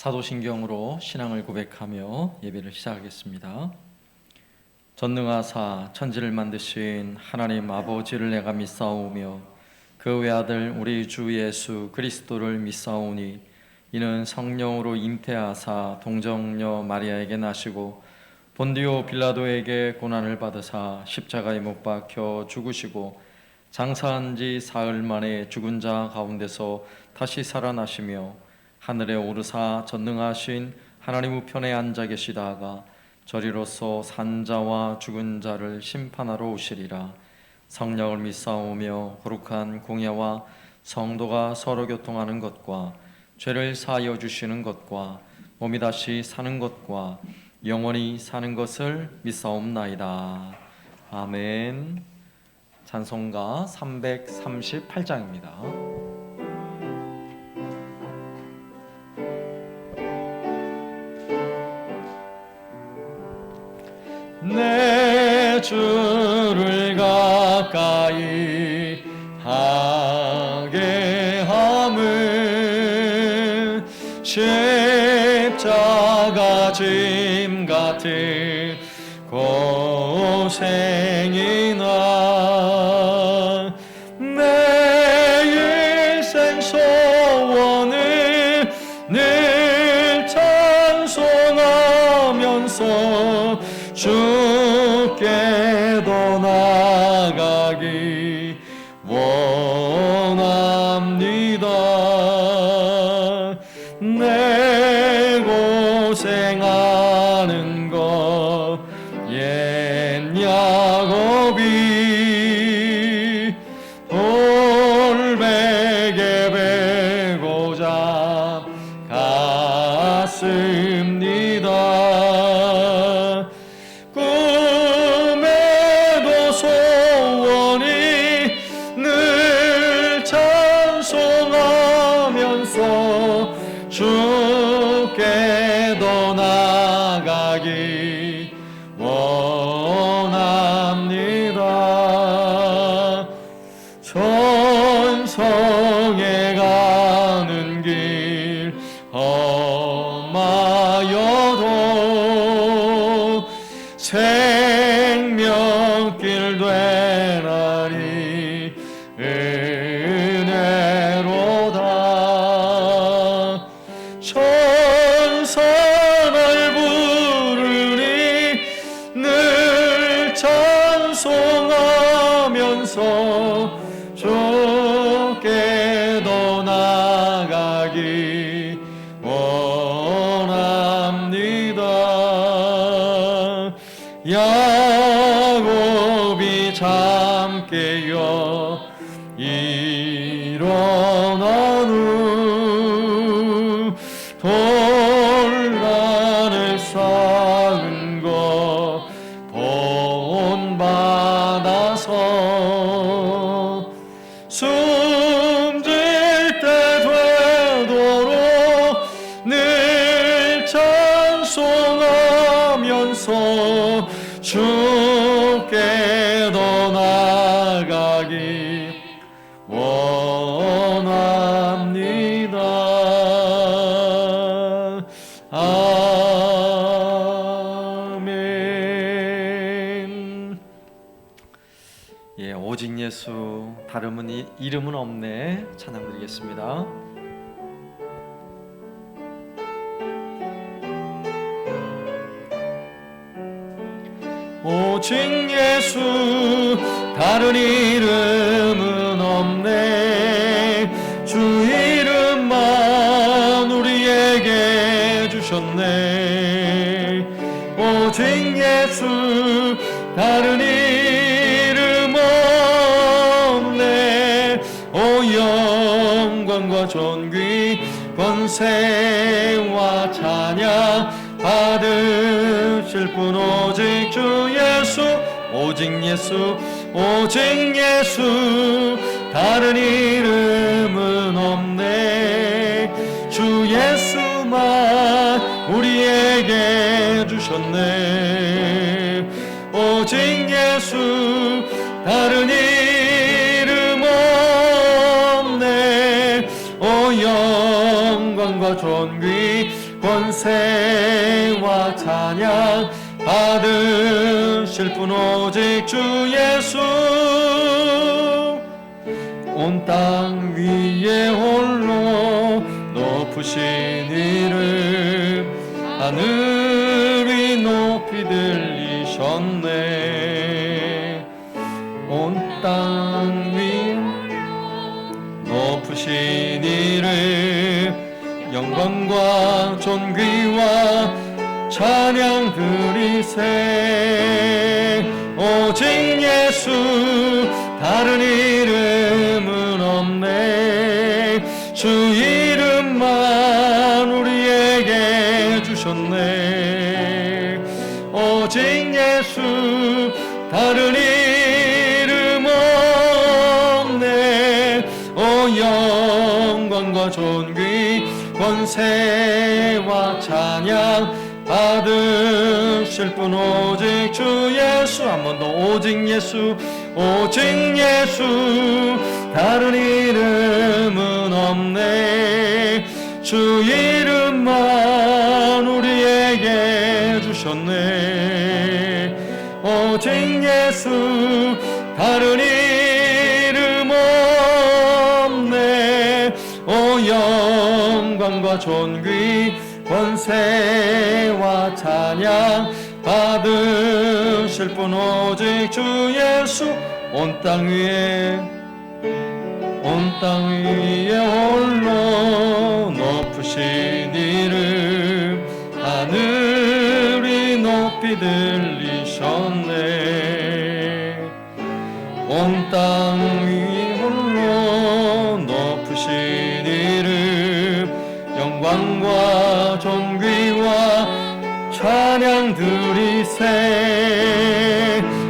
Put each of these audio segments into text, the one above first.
사도신경으로 신앙을 고백하며 예배를 시작하겠습니다. 전능하사 천지를 만드신 하나님 아버지를 내가 믿사오며 그 외아들 우리 주 예수 그리스도를 믿사오니 이는 성령으로 잉태하사 동정녀 마리아에게 나시고 본디오 빌라도에게 고난을 받으사 십자가에 못 박혀 죽으시고 장사한 지 사흘 만에 죽은 자 가운데서 다시 살아나시며 하늘에 오르사 전능하신 하나님 우편에 앉아 계시다가 저리로서 산자와 죽은 자를 심판하러 오시리라. 성령을 믿사오며 거룩한 공예와 성도가 서로 교통하는 것과 죄를 사하여 주시는 것과 몸이 다시 사는 것과 영원히 사는 것을 믿사옵나이다. 아멘. 찬송가 338장입니다. 내 주를 가까이 하게 함은 십자가 짐 같은 고생이나 내 일생 소원을 늘 찬송하면서 주께도 나가기 원합니다. 내 고생하는 것 옛 야곱이 돌베개 베고자 갔습니다. 주께도 나가기 원합니다. 천성에 가는 길 험하여도 생명길 되나니 은혜로다. 천사를 부르니 늘 찬송하면서 주께도 나가기 원합니다. 야곱이 잠 깨어 일어난 후 혼란을 쌓은 것 본받아서 숨질 때 되도록 늘 찬송하면서 주께도 나가기 원합니다. 아멘. 오직 예수 다름은 이름은 없네. 찬양 드리겠습니다. 오직 예수 다른 이름은 없네. 주 이름만 우리에게 주셨네. 오직 예수 다른 이름 없네. 오 영광과 존귀 권세와 찬양 받으실 분 오직 주 예수. 오직 예수 오직 예수 다른 이름은 없네. 주 예수만 우리에게 주셨네. 오직 예수 다른 이름 없네. 오 영광과 존귀 권세와 찬양 받으실 분 오직 주 예수. 온 땅 위에 홀로 높으신 이름 하늘이 높이 들리셨네. 온 땅 위 높으신 이름 영광과 존귀와 찬양 드리세. 오직 예수 다른 이름은 없네. 주 이름만 우리에게 주셨네. 오직 예수 다른 이름 없네. 오 영광과 존귀 권세와 찬양 받으실 분 오직 주 예수. 한 번 더. 오직 예수, 오직 예수 다른 이름은 없네. 주 이름만 우리에게 주셨네. 오직 예수 다른 이름 없네. 오 영광과 존귀 권세와 찬양 받으실 분 오직 주 예수. 온 땅 위에 홀로 높으신 이름 하늘이 높이 들리셨네. 온 땅 위 홀로 높으신 이름 영광과 존귀와 찬양 드리세.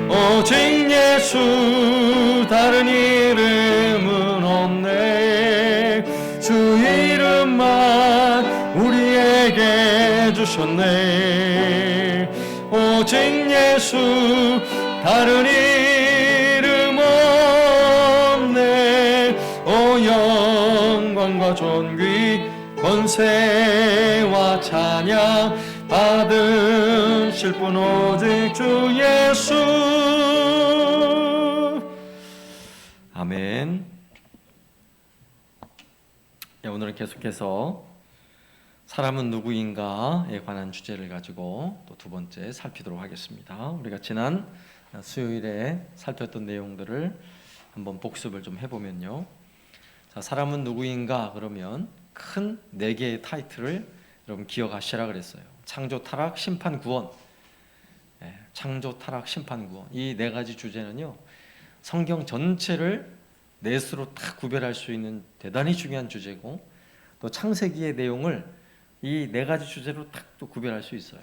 오직 예수 다른 이름은 없네. 주 이름만 우리에게 주셨네. 오직 예수 다른 이름 없네. 오 영광과 존귀 권세와 찬양 받으실 분 오직 주 예수. 아멘. 오늘은 계속해서 사람은 누구인가에 관한 주제를 가지고 또 두 번째 살피도록 하겠습니다. 우리가 지난 수요일에 살폈던 내용들을 한번 복습을 좀 해보면요. 자, 사람은 누구인가 그러면 큰 네 개의 타이틀을 여러분 기억하시라 그랬어요. 창조, 타락, 심판, 구원. 창조, 타락, 심판, 구원. 이 네 가지 주제는요, 성경 전체를 넷으로 다 구별할 수 있는 대단히 중요한 주제고, 또 창세기의 내용을 이 네 가지 주제로 딱 또 구별할 수 있어요.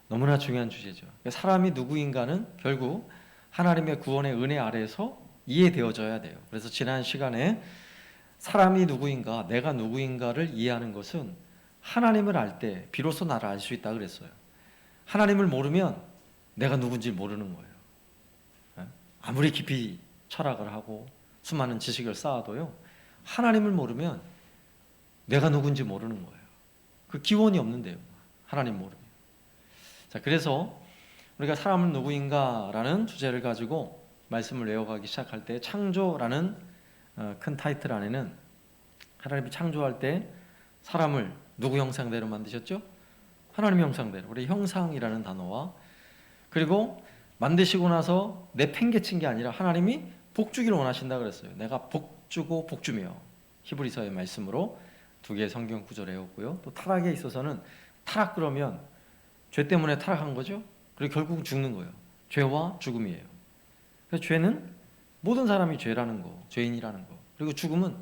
너무나 중요한 주제죠. 사람이 누구인가는 결국 하나님의 구원의 은혜 아래에서 이해되어져야 돼요. 그래서 지난 시간에 사람이 누구인가, 내가 누구인가를 이해하는 것은 하나님을 알 때 비로소 나를 알 수 있다 그랬어요. 하나님을 모르면 내가 누군지 모르는 거예요. 아무리 깊이 철학을 하고 수많은 지식을 쌓아도요, 하나님을 모르면 내가 누군지 모르는 거예요. 그 기원이 없는데요, 하나님 모르면. 자, 그래서 우리가 사람은 누구인가라는 주제를 가지고 말씀을 외워가기 시작할 때 창조라는 큰 타이틀 안에는 하나님이 창조할 때 사람을 누구 형상대로 만드셨죠? 하나님 형상대로. 우리 형상이라는 단어와, 그리고 만드시고 나서 내팽개친 게 아니라 하나님이 복주기를 원하신다 그랬어요. 내가 복주고 복주며, 히브리서의 말씀으로 두 개의 성경 구절을 외웠고요. 또 타락에 있어서는 타락 그러면 죄 때문에 타락한 거죠. 그리고 결국은 죽는 거예요. 죄와 죽음이에요. 그래서 죄는 모든 사람이 죄라는 거, 죄인이라는 거. 그리고 죽음은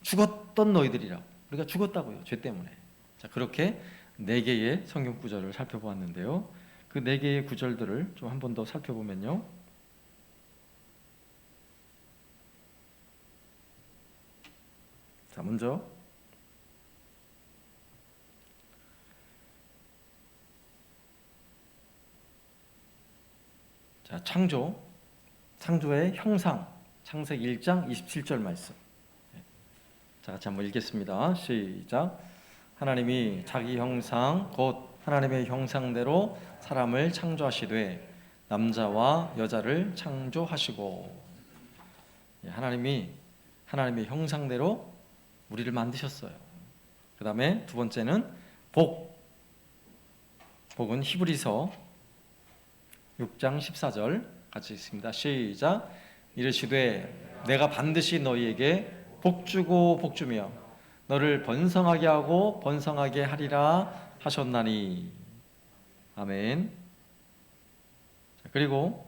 죽었던 너희들이라고. 우리가 죽었다고요, 죄 때문에. 자, 그렇게 네 개의 성경 구절을 살펴보았는데요. 그 네 개의 구절들을 좀 한 번 더 살펴보면요. 자, 먼저 자, 창조의 형상, 창세기 1장 27절 말씀. 자, 같이 한번 읽겠습니다. 시작. 하나님이 자기 형상 곧 하나님의 형상대로 사람을 창조하시되 남자와 여자를 창조하시고. 하나님이 하나님의 형상대로 우리를 만드셨어요. 그 다음에 두 번째는 복은 히브리서 6장 14절 같이 읽습니다. 시작. 이르시되 내가 반드시 너희에게 복주고 복주며 너를 번성하게 하고 번성하게 하리라 하셨나니. 아멘. 그리고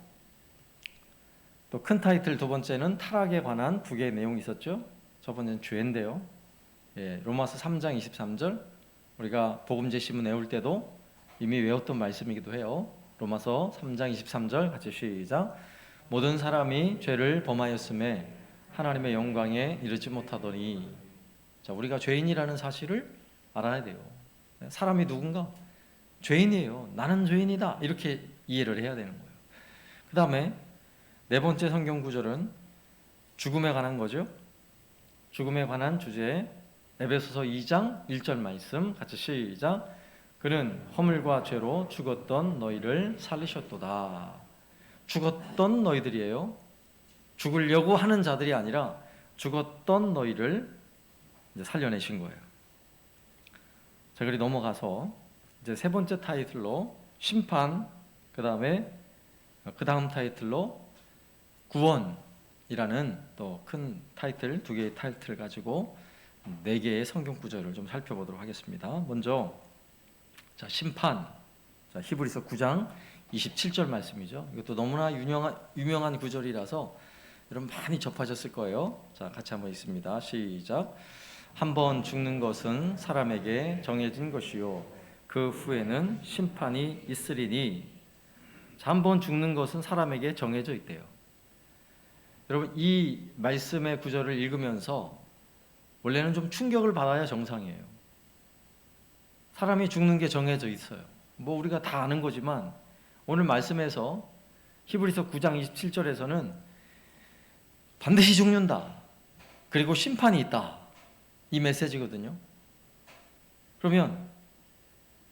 또 큰 타이틀 두 번째는 타락에 관한 두 개의 내용이 있었죠. 첫 번째는 죄인데요. 로마서 3장 23절, 우리가 복음제 시문 외울 때도 이미 외웠던 말씀이기도 해요. 로마서 3장 23절 같이 시작. 모든 사람이 죄를 범하였음에 하나님의 영광에 이르지 못하더니. 자, 우리가 죄인이라는 사실을 알아야 돼요. 사람이 누군가? 죄인이에요. 나는 죄인이다. 이렇게 이해를 해야 되는 거예요. 그 다음에 네 번째 성경 구절은 죽음에 관한 거죠. 죽음에 관한 주제, 에베소서 2장 1절 말씀 같이 시작. 그는 허물과 죄로 죽었던 너희를 살리셨도다. 죽었던 너희들이에요. 죽으려고 하는 자들이 아니라 죽었던 너희를 이제 살려내신 거예요. 자, 그리 넘어가서 이제 세 번째 타이틀로 심판, 그 다음 타이틀로 구원이라는 또 큰 타이틀, 두 개의 타이틀을 가지고 네 개의 성경 구절을 좀 살펴보도록 하겠습니다. 먼저 자, 심판. 자, 히브리서 9장 27절 말씀이죠. 이것도 너무나 유명한 구절이라서 여러분 많이 접하셨을 거예요. 자, 같이 한번 읽습니다. 시작. 한 번 죽는 것은 사람에게 정해진 것이요 그 후에는 심판이 있으리니. 자, 한 번 죽는 것은 사람에게 정해져 있대요. 여러분, 이 말씀의 구절을 읽으면서 원래는 좀 충격을 받아야 정상이에요. 사람이 죽는 게 정해져 있어요. 뭐 우리가 다 아는 거지만 오늘 말씀에서 히브리서 9장 27절에서는 반드시 죽는다. 그리고 심판이 있다. 이 메시지거든요. 그러면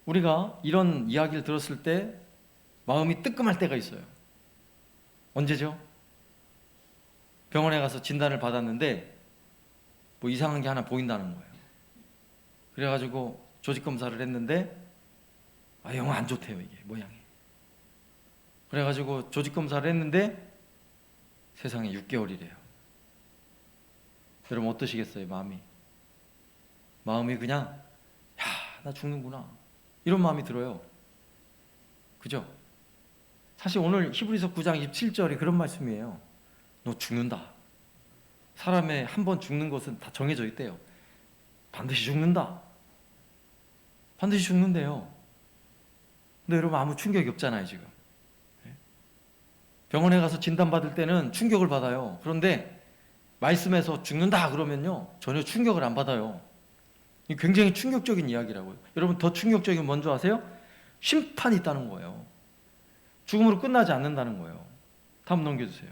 우리가 이런 이야기를 들었을 때 마음이 뜨끔할 때가 있어요. 언제죠? 병원에 가서 진단을 받았는데 뭐 이상한 게 하나 보인다는 거예요. 그래가지고 조직 검사를 했는데 영 안 좋대요, 이게 모양이. 그래가지고 조직 검사를 했는데 세상에 6개월이래요. 여러분 어떠시겠어요, 마음이? 마음이 그냥 야, 나 죽는구나 이런 마음이 들어요. 그죠? 사실 오늘 히브리서 9장 27절이 그런 말씀이에요. 너 죽는다. 사람의 한 번 죽는 것은 다 정해져 있대요. 반드시 죽는다. 반드시 죽는데요. 근데 여러분 아무 충격이 없잖아요, 지금. 병원에 가서 진단받을 때는 충격을 받아요. 그런데 말씀에서 죽는다 그러면요, 전혀 충격을 안 받아요. 이 굉장히 충격적인 이야기라고요. 여러분 더 충격적인 건 뭔지 아세요? 심판이 있다는 거예요. 죽음으로 끝나지 않는다는 거예요. 다음 넘겨주세요.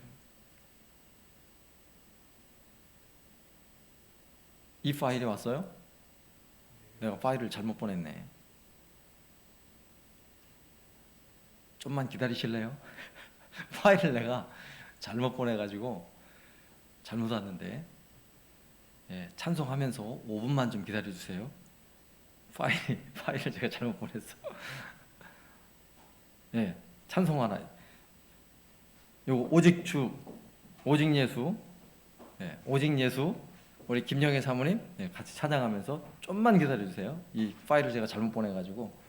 이 파일이 왔어요? 내가 파일을 잘못 보냈네. 좀만 기다리실래요? 파일을 내가 잘못 보내가지고 잘못 왔는데, 찬송하면서 5분만 좀 기다려주세요. 파일을 제가 잘못 보냈어. 찬송 하나. 요거 오직 예수, 오직 예수. 우리 김영애 사모님 같이 찬양하면서 좀만 기다려주세요. 이 파일을 제가 잘못 보내가지고.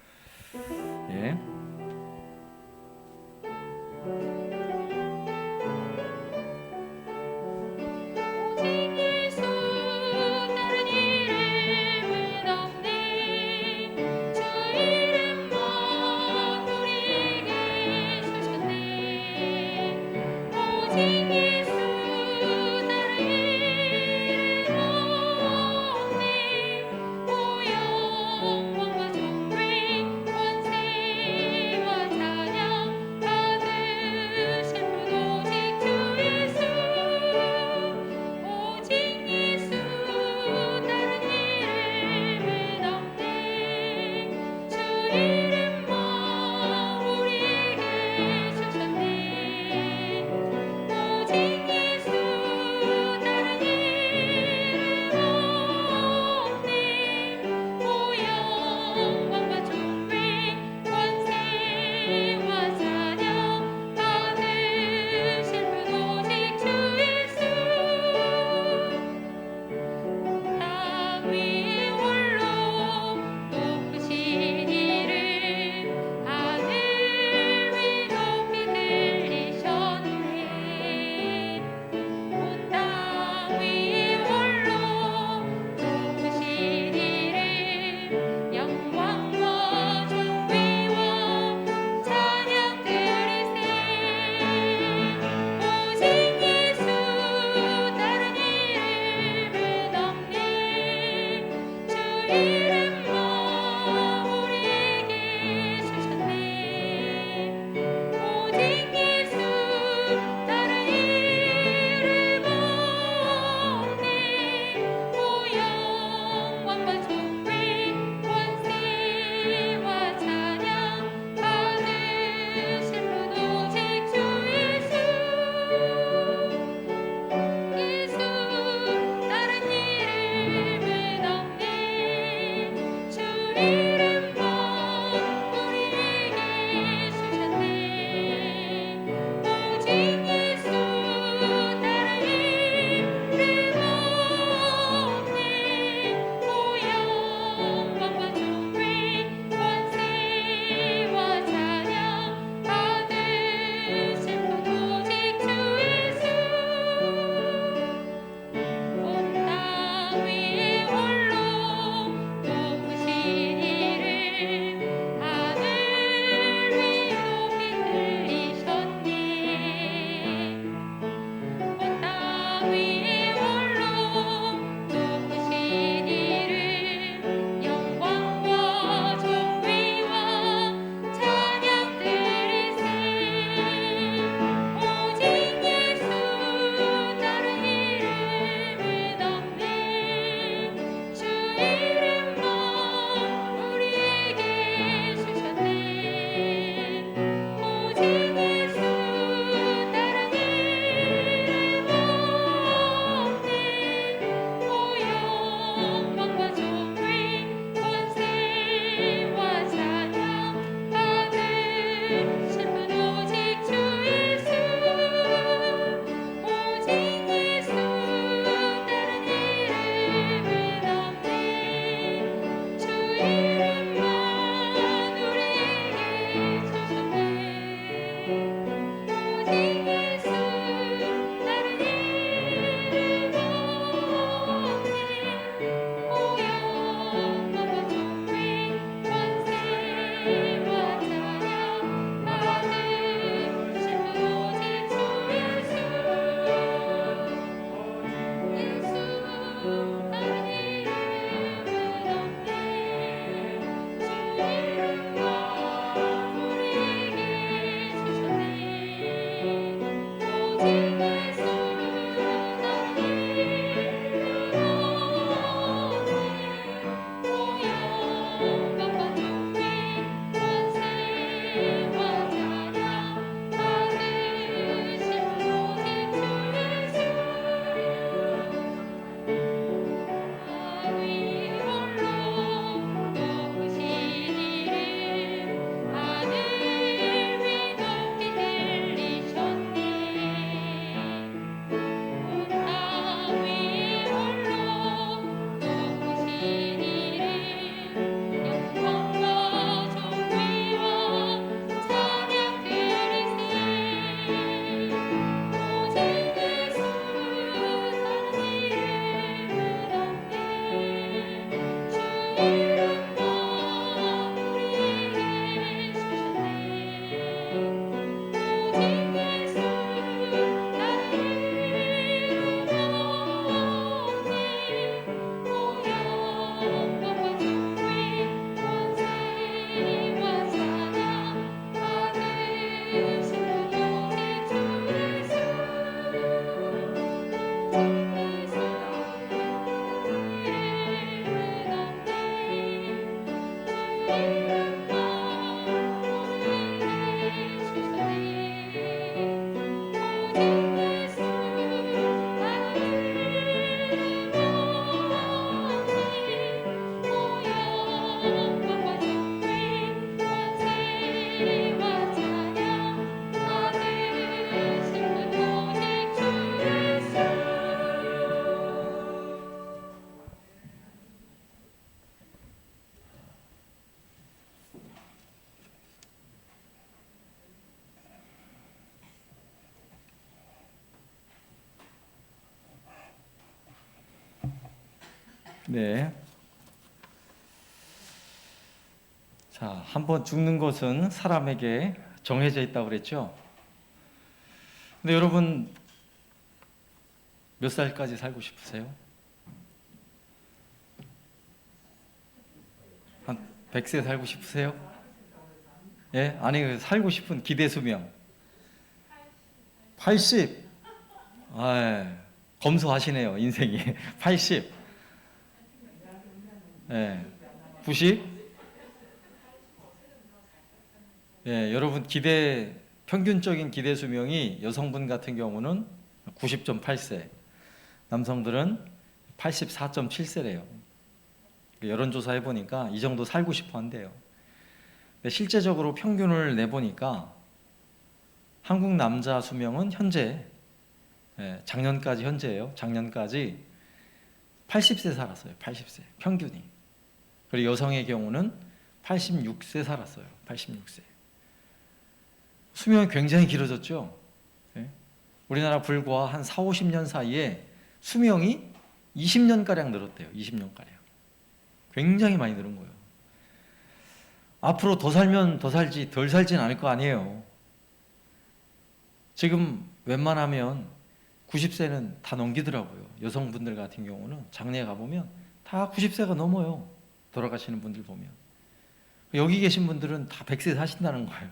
네. 자, 한번 죽는 것은 사람에게 정해져 있다고 그랬죠. 근데 여러분 몇 살까지 살고 싶으세요? 한 100세 살고 싶으세요? 예? 아니, 살고 싶은 기대 수명 80. 아, 검소하시네요, 인생이. 80. 예. 90. 예, 여러분 평균적인 기대 수명이 여성분 같은 경우는 90.8세, 남성들은 84.7세래요. 여론조사 해보니까 이 정도 살고 싶어 한대요. 근데 실제적으로 평균을 내보니까 한국 남자 수명은 현재, 작년까지 현재예요. 작년까지 80세 살았어요. 80세 평균이. 그리고 여성의 경우는 86세 살았어요. 86세. 수명이 굉장히 길어졌죠. 우리나라 불과 한 4, 50년 사이에 수명이 20년가량 늘었대요. 20년가량. 굉장히 많이 늘은 거예요. 앞으로 더 살면 더 살지 덜 살진 않을 거 아니에요. 지금 웬만하면 90세는 다 넘기더라고요. 여성분들 같은 경우는 장례에 가보면 다 90세가 넘어요. 돌아가시는 분들 보면. 여기 계신 분들은 다 100세 사신다는 거예요.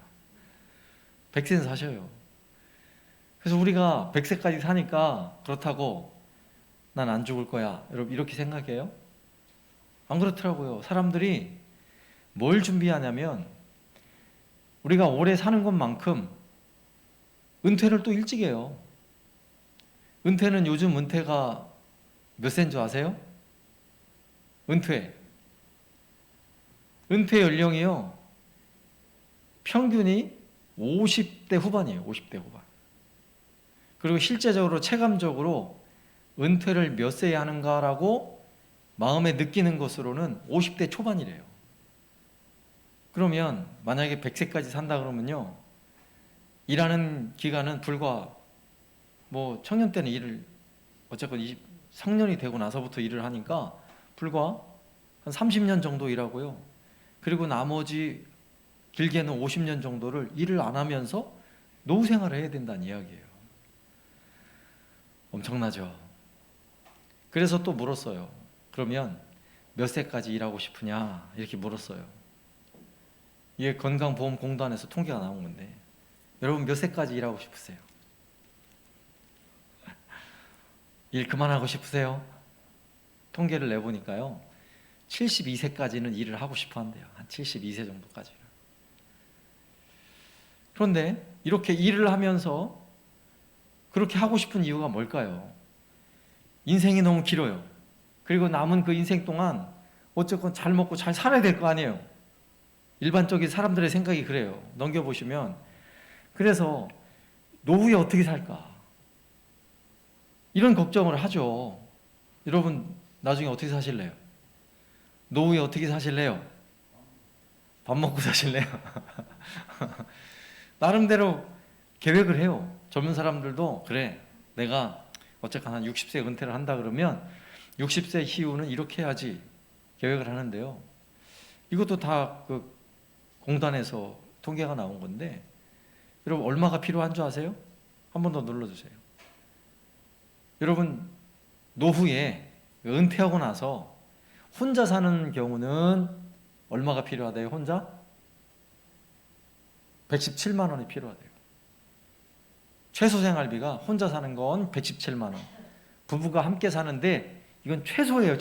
100세는 사셔요. 그래서 우리가 100세까지 사니까 그렇다고 난 안 죽을 거야, 여러분 이렇게 생각해요? 안 그렇더라고요. 사람들이 뭘 준비하냐면 우리가 오래 사는 것만큼 은퇴를 또 일찍 해요. 은퇴는 요즘 은퇴가 몇 세인 줄 아세요? 은퇴 연령이요, 평균이 50대 후반이에요. 50대 후반. 그리고 실제적으로 체감적으로 은퇴를 몇 세에 하는가라고 마음에 느끼는 것으로는 50대 초반이래요. 그러면 만약에 100세까지 산다 그러면요, 일하는 기간은 불과 청년 때는 일을 어쨌건 성년이 되고 나서부터 일을 하니까 불과 한 30년 정도 일하고요. 그리고 나머지 길게는 50년 정도를 일을 안 하면서 노후 생활을 해야 된다는 이야기예요. 엄청나죠. 그래서 또 물었어요. 그러면 몇 세까지 일하고 싶으냐 이렇게 물었어요. 이게 건강보험공단에서 통계가 나온 건데 여러분 몇 세까지 일하고 싶으세요? 일 그만하고 싶으세요? 통계를 내보니까요, 72세까지는 일을 하고 싶어 한대요. 한 72세 정도까지. 그런데 이렇게 일을 하면서 그렇게 하고 싶은 이유가 뭘까요? 인생이 너무 길어요. 그리고 남은 그 인생 동안 어쨌건 잘 먹고 잘 살아야 될 거 아니에요. 일반적인 사람들의 생각이 그래요. 넘겨보시면. 그래서 노후에 어떻게 살까? 이런 걱정을 하죠. 여러분 나중에 어떻게 사실래요? 노후에 어떻게 사실래요? 밥 먹고 사실래요? 나름대로 계획을 해요. 젊은 사람들도 그래, 내가 어쨌거나 한 60세 은퇴를 한다 그러면 60세 이후는 이렇게 해야지 계획을 하는데요. 이것도 다 그 공단에서 통계가 나온 건데 여러분 얼마가 필요한 줄 아세요? 한 번 더 눌러주세요. 여러분 노후에 은퇴하고 나서 혼자 사는 경우는 얼마가 필요하대요? 혼자? 117만 원이 필요하대요. 최소 생활비가 혼자 사는 건 117만 원. 부부가 함께 사는데 이건 최소예요.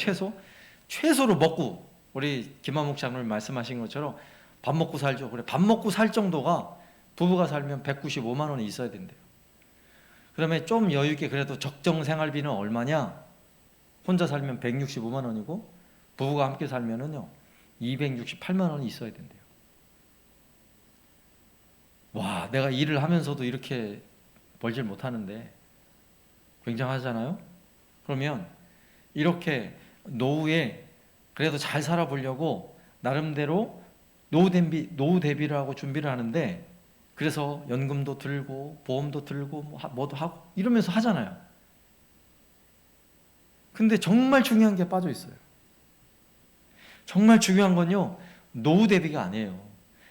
최소로 먹고, 우리 김한목 장로님 말씀하신 것처럼 밥 먹고 살죠. 그래, 밥 먹고 살 정도가 부부가 살면 195만 원이 있어야 된대요. 그다음에 좀 여유 있게 그래도 적정 생활비는 얼마냐? 혼자 살면 165만 원이고 부부가 함께 살면은요 268만 원이 있어야 된대요. 와, 내가 일을 하면서도 이렇게 벌질 못하는데 굉장하잖아요. 그러면 이렇게 노후에 그래도 잘 살아보려고 나름대로 노후 대비를 하고 준비를 하는데, 그래서 연금도 들고 보험도 들고 뭐도 하고 이러면서 하잖아요. 근데 정말 중요한 게 빠져 있어요. 정말 중요한 건요, 노후 대비가 아니에요.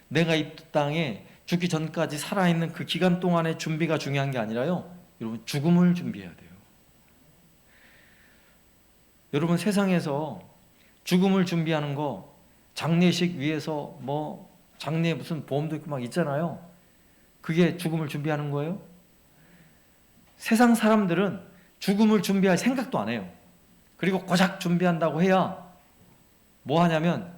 내가 이 땅에 죽기 전까지 살아있는 그 기간 동안의 준비가 중요한 게 아니라요, 여러분 죽음을 준비해야 돼요. 여러분 세상에서 죽음을 준비하는 거, 장례식 위해서 뭐 장례 무슨 보험도 있고 막 있잖아요. 그게 죽음을 준비하는 거예요? 세상 사람들은 죽음을 준비할 생각도 안 해요. 그리고 고작 준비한다고 해야 뭐 하냐면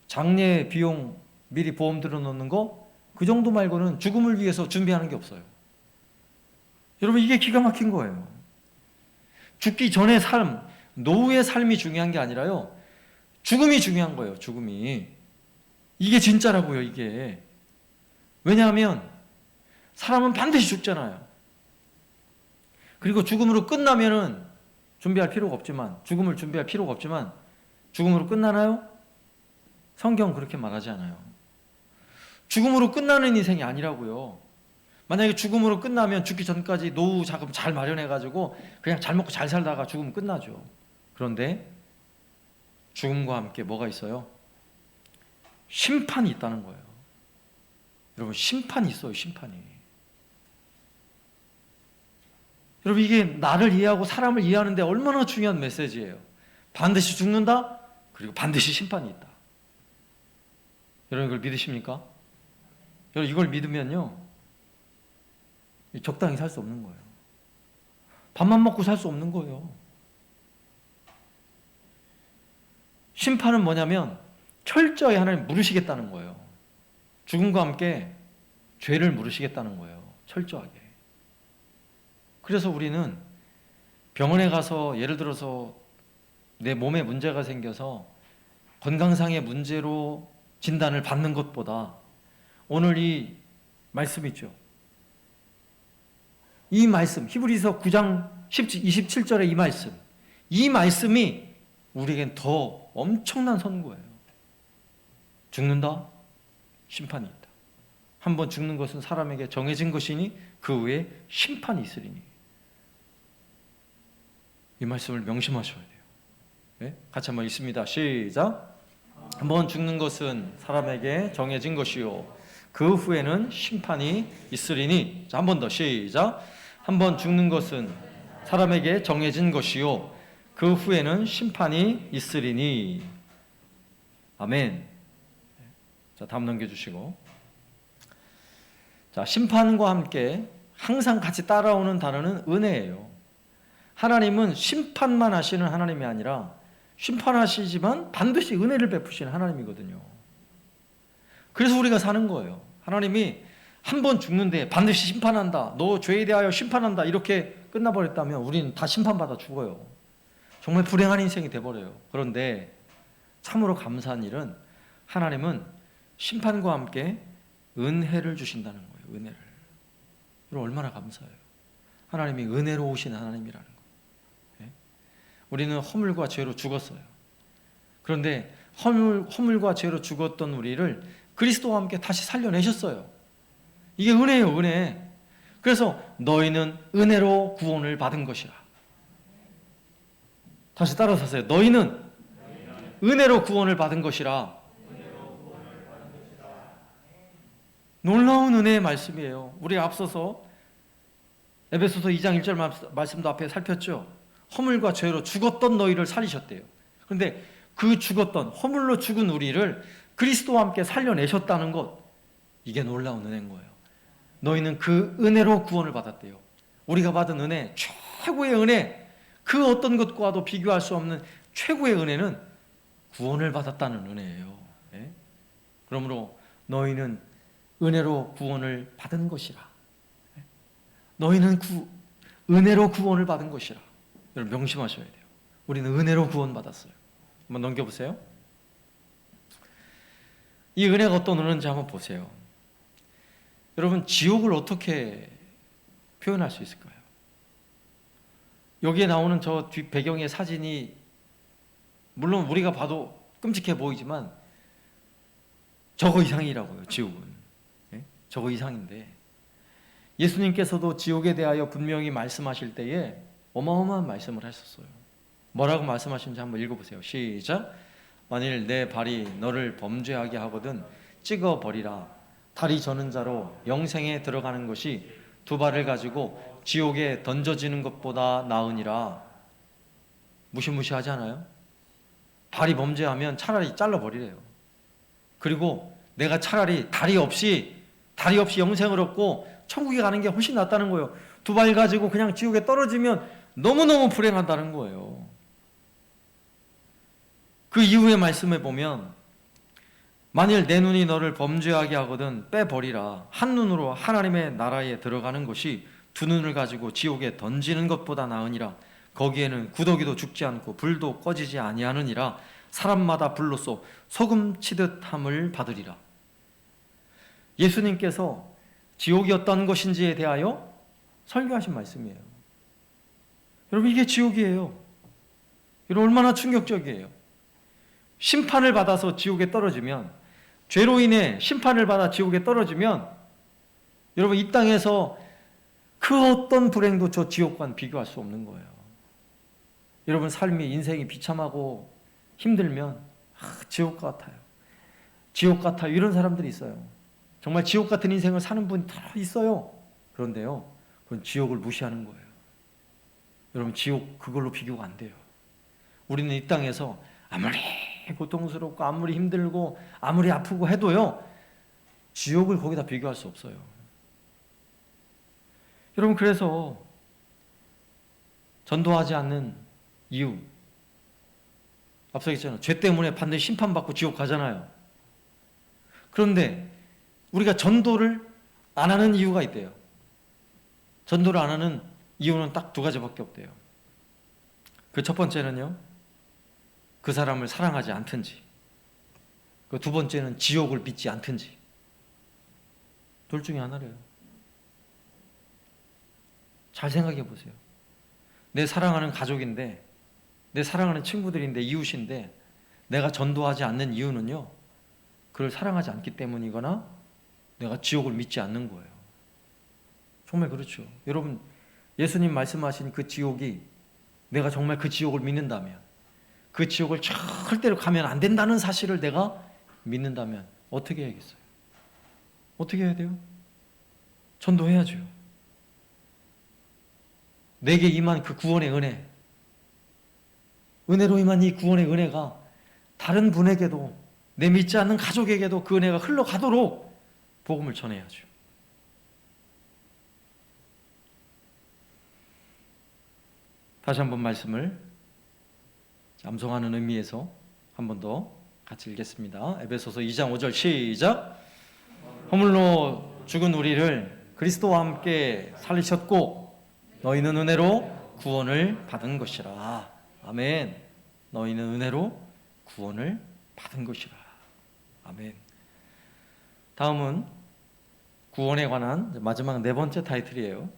장례 비용 미리 보험 들어놓는 거, 그 정도 말고는 죽음을 위해서 준비하는 게 없어요. 여러분 이게 기가 막힌 거예요. 죽기 전의 삶, 노후의 삶이 중요한 게 아니라요, 죽음이 중요한 거예요. 죽음이. 이게 진짜라고요. 이게. 왜냐하면 사람은 반드시 죽잖아요. 그리고 죽음으로 끝나면은 준비할 필요가 없지만, 죽음을 준비할 필요가 없지만 죽음으로 끝나나요? 성경 그렇게 말하지 않아요. 죽음으로 끝나는 인생이 아니라고요. 만약에 죽음으로 끝나면 죽기 전까지 노후 자금 잘 마련해가지고 그냥 잘 먹고 잘 살다가 죽으면 끝나죠. 그런데 죽음과 함께 뭐가 있어요? 심판이 있다는 거예요. 여러분 심판이 있어요. 심판이. 여러분 이게 나를 이해하고 사람을 이해하는데 얼마나 중요한 메시지예요. 반드시 죽는다? 그리고 반드시 심판이 있다. 여러분 이걸 믿으십니까? 여러분 이걸 믿으면요, 적당히 살 수 없는 거예요. 밥만 먹고 살 수 없는 거예요. 심판은 뭐냐면 철저히 하나님 물으시겠다는 거예요. 죽음과 함께 죄를 물으시겠다는 거예요. 철저하게. 그래서 우리는 병원에 가서 예를 들어서 내 몸에 문제가 생겨서 건강상의 문제로 진단을 받는 것보다 오늘 이 말씀 있죠. 이 말씀, 히브리서 9장 27절의 이 말씀이 우리에겐 더 엄청난 선고예요. 죽는다? 심판이 있다. 한번 죽는 것은 사람에게 정해진 것이니 그 후에 심판이 있으리니. 이 말씀을 명심하셔야 돼요. 네? 같이 한번 읽습니다. 시작. 한번 죽는 것은 사람에게 정해진 것이요 그 후에는 심판이 있으리니. 자, 한 번 더 시작. 한번 죽는 것은 사람에게 정해진 것이요 그 후에는 심판이 있으리니. 아멘. 자, 다음 넘겨주시고. 자, 심판과 함께 항상 같이 따라오는 단어는 은혜예요. 하나님은 심판만 하시는 하나님이 아니라 심판하시지만 반드시 은혜를 베푸시는 하나님이거든요. 그래서 우리가 사는 거예요. 하나님이 한 번 죽는데 반드시 심판한다, 너 죄에 대하여 심판한다, 이렇게 끝나버렸다면 우리는 다 심판받아 죽어요. 정말 불행한 인생이 돼버려요. 그런데 참으로 감사한 일은 하나님은 심판과 함께 은혜를 주신다는 거예요. 은혜를. 여러분 얼마나 감사해요. 하나님이 은혜로우신 하나님이라는 거. 우리는 허물과 죄로 죽었어요. 그런데 허물과 죄로 죽었던 우리를 그리스도와 함께 다시 살려내셨어요. 이게 은혜예요. 은혜. 그래서 너희는 은혜로 구원을 받은 것이라. 다시 따라서 하세요. 너희는 은혜로 구원을 받은 것이라. 놀라운 은혜의 말씀이에요. 우리가 앞서서 에베소서 2장 1절 말씀도 앞에 살폈죠. 허물과 죄로 죽었던 너희를 살리셨대요. 그런데 그 죽었던 허물로 죽은 우리를 그리스도와 함께 살려내셨다는 것, 이게 놀라운 은혜인 거예요. 너희는 그 은혜로 구원을 받았대요. 우리가 받은 은혜, 최고의 은혜, 그 어떤 것과도 비교할 수 없는 최고의 은혜는 구원을 받았다는 은혜예요. 네? 그러므로 너희는 은혜로 구원을 받은 것이라. 너희는 은혜로 구원을 받은 것이라. 여러분 명심하셔야 돼요. 우리는 은혜로 구원받았어요. 한번 넘겨보세요. 이 은혜가 어떤 은혜인지 한번 보세요. 여러분 지옥을 어떻게 표현할 수 있을까요? 여기에 나오는 저 뒷 배경의 사진이 물론 우리가 봐도 끔찍해 보이지만 저거 이상이라고요. 지옥은. 네? 저거 이상인데 예수님께서도 지옥에 대하여 분명히 말씀하실 때에 어마어마한 말씀을 하셨어요. 뭐라고 말씀하시는지 한번 읽어보세요. 시작. 만일 내 발이 너를 범죄하게 하거든 찍어버리라. 다리 저는 자로 영생에 들어가는 것이 두 발을 가지고 지옥에 던져지는 것보다 나으니라. 무시무시하지 않아요? 발이 범죄하면 차라리 잘라버리래요. 그리고 내가 차라리 다리 없이 영생을 얻고 천국에 가는 게 훨씬 낫다는 거예요. 두 발 가지고 그냥 지옥에 떨어지면 너무너무 불행하다는 거예요. 그 이후의 말씀에 보면 만일 내 눈이 너를 범죄하게 하거든 빼버리라. 한 눈으로 하나님의 나라에 들어가는 것이 두 눈을 가지고 지옥에 던지는 것보다 나으니라. 거기에는 구더기도 죽지 않고 불도 꺼지지 아니하느니라. 사람마다 불로써 소금 치듯 함을 받으리라. 예수님께서 지옥이 어떤 것인지에 대하여 설교하신 말씀이에요. 여러분, 이게 지옥이에요. 여러분, 얼마나 충격적이에요. 심판을 받아서 지옥에 떨어지면, 죄로 인해 심판을 받아 지옥에 떨어지면 여러분, 이 땅에서 그 어떤 불행도 저 지옥과는 비교할 수 없는 거예요. 여러분, 삶이 인생이 비참하고 힘들면 지옥 같아요. 지옥 같아요. 이런 사람들이 있어요. 정말 지옥 같은 인생을 사는 분이 다 있어요. 그런데요, 그건 지옥을 무시하는 거예요. 여러분, 지옥 그걸로 비교가 안 돼요. 우리는 이 땅에서 아무리 고통스럽고 아무리 힘들고 아무리 아프고 해도요, 지옥을 거기다 비교할 수 없어요. 여러분, 그래서 전도하지 않는 이유, 앞서 얘기했잖아요. 죄 때문에 반드시 심판받고 지옥 가잖아요. 그런데 우리가 전도를 안 하는 이유가 있대요. 전도를 안 하는 이유는 딱 두 가지밖에 없대요. 그 첫 번째는요, 그 사람을 사랑하지 않든지, 그 두 번째는 지옥을 믿지 않든지. 둘 중에 하나래요. 잘 생각해 보세요. 내 사랑하는 가족인데, 내 사랑하는 친구들인데, 이웃인데 내가 전도하지 않는 이유는요, 그를 사랑하지 않기 때문이거나 내가 지옥을 믿지 않는 거예요. 정말 그렇죠. 여러분, 예수님 말씀하신 그 지옥이, 내가 정말 그 지옥을 믿는다면, 그 지옥을 절대로 가면 안 된다는 사실을 내가 믿는다면 어떻게 해야겠어요? 어떻게 해야 돼요? 전도해야죠. 내게 임한 그 구원의 은혜로 임한 이 구원의 은혜가 다른 분에게도, 내 믿지 않는 가족에게도 그 은혜가 흘러가도록 복음을 전해야죠. 다시 한번 말씀을 암송하는 의미에서 한 번 더 같이 읽겠습니다. 에베소서 2장 5절 시작. 허물로 죽은 우리를 그리스도와 함께 살리셨고 너희는 은혜로 구원을 받은 것이라. 아멘. 너희는 은혜로 구원을 받은 것이라. 아멘. 다음은 구원에 관한 마지막 네 번째 타이틀이에요.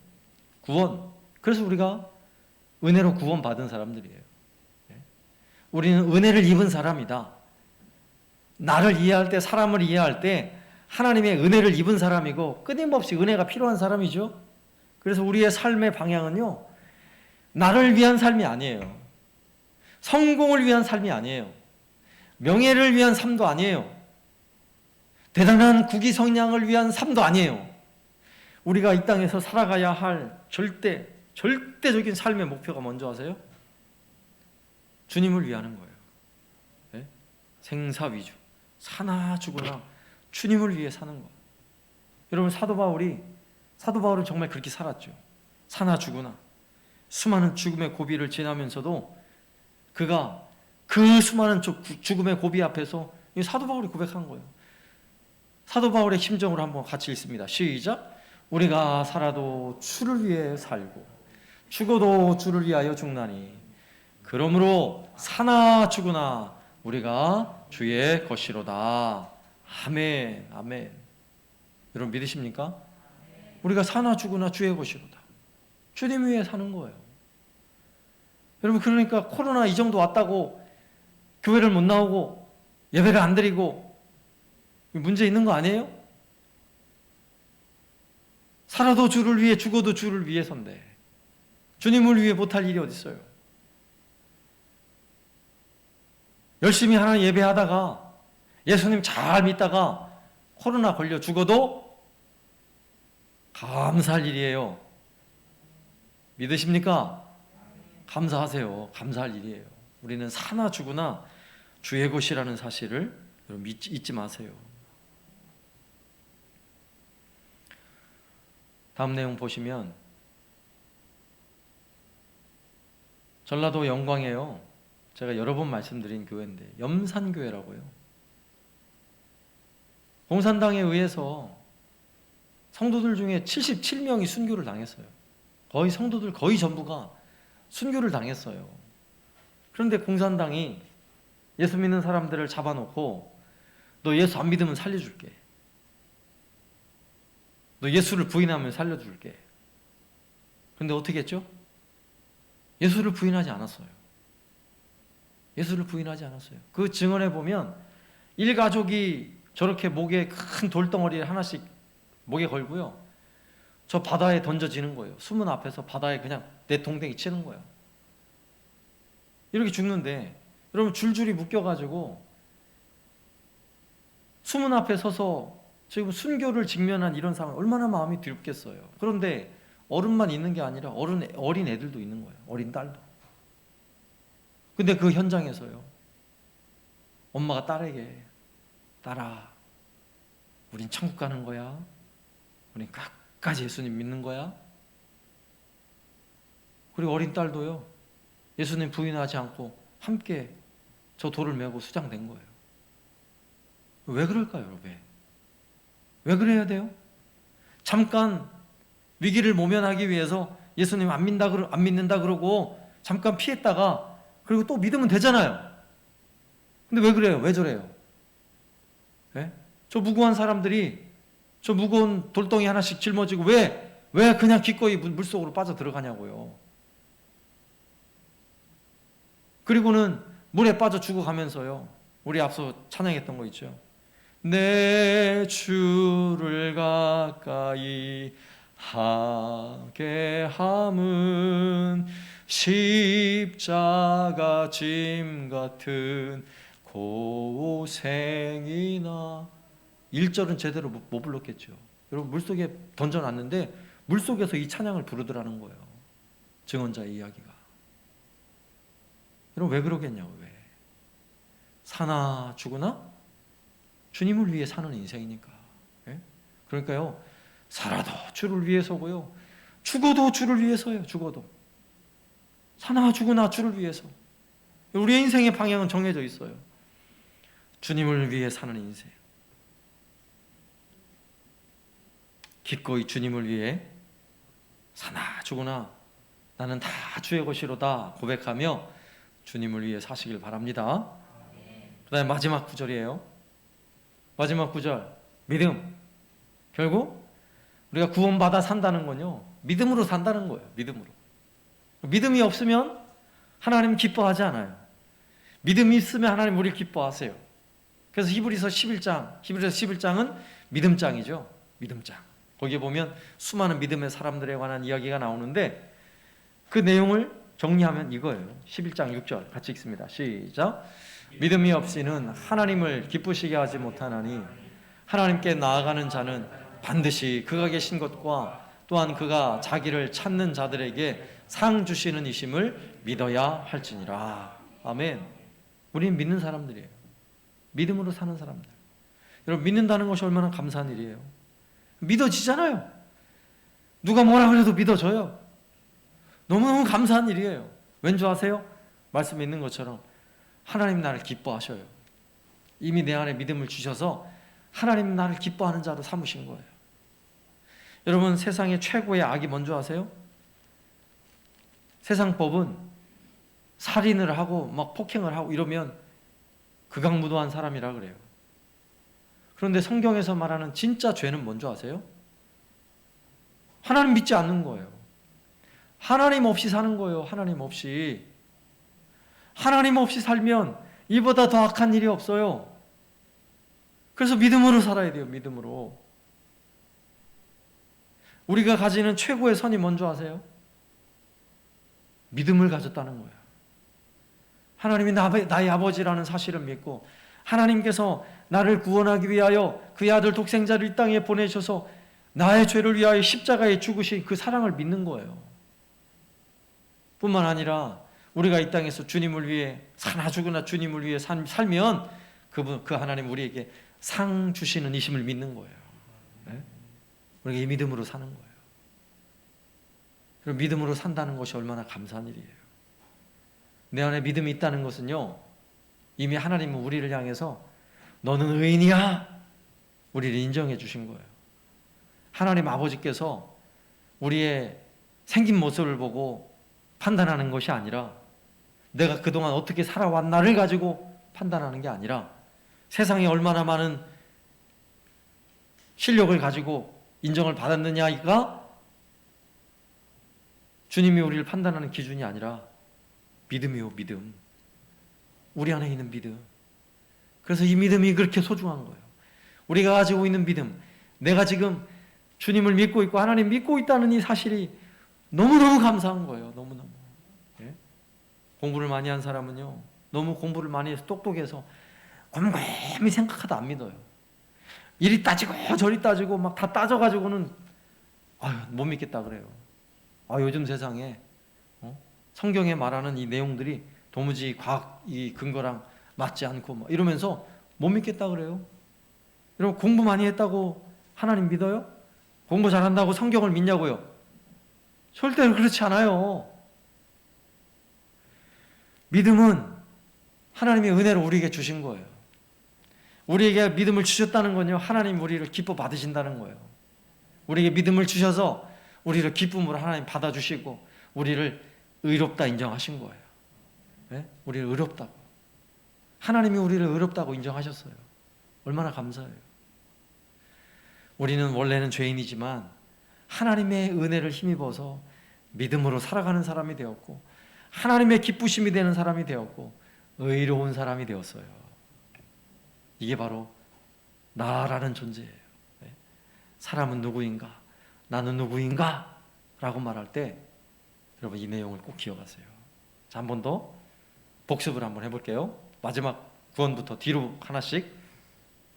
구원. 그래서 우리가 은혜로 구원받은 사람들이에요. 우리는 은혜를 입은 사람이다. 나를 이해할 때, 사람을 이해할 때 하나님의 은혜를 입은 사람이고 끊임없이 은혜가 필요한 사람이죠. 그래서 우리의 삶의 방향은요, 나를 위한 삶이 아니에요. 성공을 위한 삶이 아니에요. 명예를 위한 삶도 아니에요. 대단한 국위성량을 위한 삶도 아니에요. 우리가 이 땅에서 살아가야 할 절대적인 삶의 목표가 뭔지 아세요? 주님을 위하는 거예요. 네? 생사 위주, 사나 죽으나 주님을 위해 사는 거예요. 여러분, 사도 바울은 정말 그렇게 살았죠. 사나 죽으나 수많은 죽음의 고비를 지나면서도 그가 그 수많은 죽음의 고비 앞에서 사도 바울이 고백한 거예요. 사도 바울의 심정을 한번 같이 읽습니다. 시작. 우리가 살아도 주를 위해 살고 죽어도 주를 위하여 죽나니 그러므로 사나 죽으나 우리가 주의 것이로다. 아멘. 아멘. 여러분, 믿으십니까? 우리가 사나 죽으나 주의 것이로다. 주님 위해 사는 거예요. 여러분, 그러니까 코로나 이 정도 왔다고 교회를 못 나오고 예배를 안 드리고 문제 있는 거 아니에요? 살아도 주를 위해, 죽어도 주를 위해서인데 주님을 위해 못할 일이 어디 있어요? 열심히 하나님 예배하다가 예수님 잘 믿다가 코로나 걸려 죽어도 감사할 일이에요. 믿으십니까? 감사하세요. 감사할 일이에요. 우리는 사나 죽으나 주의 것이라는 사실을 여러분 잊지 마세요. 다음 내용 보시면 전라도 영광에요. 제가 여러 번 말씀드린 교회인데 염산교회라고요. 공산당에 의해서 성도들 중에 77명이 순교를 당했어요. 거의 성도들 거의 전부가 순교를 당했어요. 그런데 공산당이 예수 믿는 사람들을 잡아놓고 너 예수 안 믿으면 살려줄게. 너 예수를 부인하면 살려줄게. 그런데 어떻게 했죠? 예수를 부인하지 않았어요. 예수를 부인하지 않았어요. 그 증언에 보면 일가족이 저렇게 목에 큰 돌덩어리를 하나씩 목에 걸고요. 저 바다에 던져지는 거예요. 수문 앞에서 바다에 그냥 내동댕이 치는 거예요. 이렇게 죽는데 여러분 줄줄이 묶여가지고 수문 앞에 서서 지금 순교를 직면한 이런 상황 얼마나 마음이 두렵겠어요. 그런데 어른만 있는 게 아니라 어린 애들도 있는 거예요. 어린 딸도. 근데 그 현장에서요. 엄마가 딸에게 딸아, 우린 천국 가는 거야. 우린 끝까지 예수님 믿는 거야. 그리고 어린 딸도요. 예수님 부인하지 않고 함께 저 돌을 메고 수장된 거예요. 왜 그럴까요? 왜 그래야 돼요? 잠깐 위기를 모면하기 위해서 예수님 안 믿는다 그러고 잠깐 피했다가 그리고 또 믿으면 되잖아요. 근데 왜 그래요? 왜 저래요? 네? 저 무고한 사람들이 저 무거운 돌덩이 하나씩 짊어지고 왜 그냥 기꺼이 물속으로 빠져 들어가냐고요. 그리고는 물에 빠져 죽어가면서요. 우리 앞서 찬양했던 거 있죠. 내 주를 가까이 하게 함은 십자가 짐 같은 고생이나 1절은 제대로 못 불렀겠죠. 여러분 물속에 던져놨는데 물속에서 이 찬양을 부르더라는 거예요. 증언자의 이야기가. 여러분 왜 그러겠냐고. 왜? 사나 죽으나 주님을 위해 사는 인생이니까. 예? 그러니까요. 살아도 주를 위해서고요. 죽어도 주를 위해서예요. 죽어도. 사나 죽으나 주를 위해서. 우리의 인생의 방향은 정해져 있어요. 주님을 위해 사는 인생. 기꺼이 주님을 위해 사나 죽으나 나는 다 주의 것이로다 고백하며 주님을 위해 사시길 바랍니다. 그 다음에 마지막 구절이에요. 마지막 구절 믿음. 결국 우리가 구원받아 산다는 건요 믿음으로 산다는 거예요. 믿음이 없으면 하나님 기뻐하지 않아요. 믿음이 있으면 하나님 우리를 기뻐하세요. 그래서 히브리서 11장은 믿음장이죠. 믿음장. 거기에 보면 수많은 믿음의 사람들에 관한 이야기가 나오는데 그 내용을 정리하면 이거예요. 11장 6절 같이 읽습니다. 시작. 믿음이 없이는 하나님을 기쁘시게 하지 못하나니 하나님께 나아가는 자는 반드시 그가 계신 것과 또한 그가 자기를 찾는 자들에게 상 주시는 이심을 믿어야 할지니라. 아멘. 우리는 믿는 사람들이에요. 믿음으로 사는 사람들. 여러분 믿는다는 것이 얼마나 감사한 일이에요. 믿어지잖아요. 누가 뭐라 그래도 믿어져요. 너무너무 감사한 일이에요. 왠지 아세요? 말씀에 있는 것처럼 하나님 나를 기뻐하셔요. 이미 내 안에 믿음을 주셔서 하나님 나를 기뻐하는 자로 삼으신 거예요. 여러분 세상의 최고의 악이 뭔지 아세요? 세상 법은 살인을 하고 막 폭행을 하고 이러면 극악무도한 사람이라 그래요. 그런데 성경에서 말하는 진짜 죄는 뭔지 아세요? 하나님 믿지 않는 거예요. 하나님 없이 사는 거예요. 하나님 없이 살면 이보다 더 악한 일이 없어요. 그래서 믿음으로 살아야 돼요. 믿음으로. 우리가 가지는 최고의 선이 뭔지 아세요? 믿음을 가졌다는 거예요. 하나님이 나의 아버지라는 사실을 믿고 하나님께서 나를 구원하기 위하여 그의 아들 독생자를 이 땅에 보내셔서 나의 죄를 위하여 십자가에 죽으신 그 사랑을 믿는 거예요. 뿐만 아니라 우리가 이 땅에서 주님을 위해 사나 죽으나 주님을 위해 살면 그 하나님 우리에게 상 주시는 이심을 믿는 거예요. 네? 우리가 이 믿음으로 사는 거예요. 그리고 믿음으로 산다는 것이 얼마나 감사한 일이에요. 내 안에 믿음이 있다는 것은요, 이미 하나님은 우리를 향해서 너는 의인이야, 우리를 인정해 주신 거예요. 하나님 아버지께서 우리의 생긴 모습을 보고 판단하는 것이 아니라 내가 그동안 어떻게 살아왔나를 가지고 판단하는 게 아니라 세상에 얼마나 많은 실력을 가지고 인정을 받았느냐가 주님이 우리를 판단하는 기준이 아니라 믿음이요, 믿음. 우리 안에 있는 믿음. 그래서 이 믿음이 그렇게 소중한 거예요. 우리가 가지고 있는 믿음, 내가 지금 주님을 믿고 있고 하나님 믿고 있다는 이 사실이 너무너무 감사한 거예요. 너무너무. 예? 공부를 많이 한 사람은요, 너무 공부를 많이 해서 똑똑해서 곰곰이 생각하다 안 믿어요. 이리 따지고 저리 따지고 막 다 따져가지고는 못 믿겠다 그래요. 요즘 세상에 성경에 말하는 이 내용들이 도무지 과학 이 근거랑 맞지 않고 막 이러면서 못 믿겠다 그래요. 여러분, 공부 많이 했다고 하나님 믿어요? 공부 잘한다고 성경을 믿냐고요? 절대로 그렇지 않아요. 믿음은 하나님의 은혜로 우리에게 주신 거예요. 우리에게 믿음을 주셨다는 건요, 하나님 우리를 기뻐 받으신다는 거예요. 우리에게 믿음을 주셔서 우리를 기쁨으로 하나님 받아주시고 우리를 의롭다 인정하신 거예요. 네? 우리를 의롭다고. 하나님이 우리를 의롭다고 인정하셨어요. 얼마나 감사해요. 우리는 원래는 죄인이지만 하나님의 은혜를 힘입어서 믿음으로 살아가는 사람이 되었고 하나님의 기쁘심이 되는 사람이 되었고 의로운 사람이 되었어요. 이게 바로 나라는 존재예요. 네? 사람은 누구인가? 나는 누구인가? 라고 말할 때 여러분 이 내용을 꼭 기억하세요. 자, 한 번 더 복습을 한번 해볼게요. 마지막 구원부터 뒤로 하나씩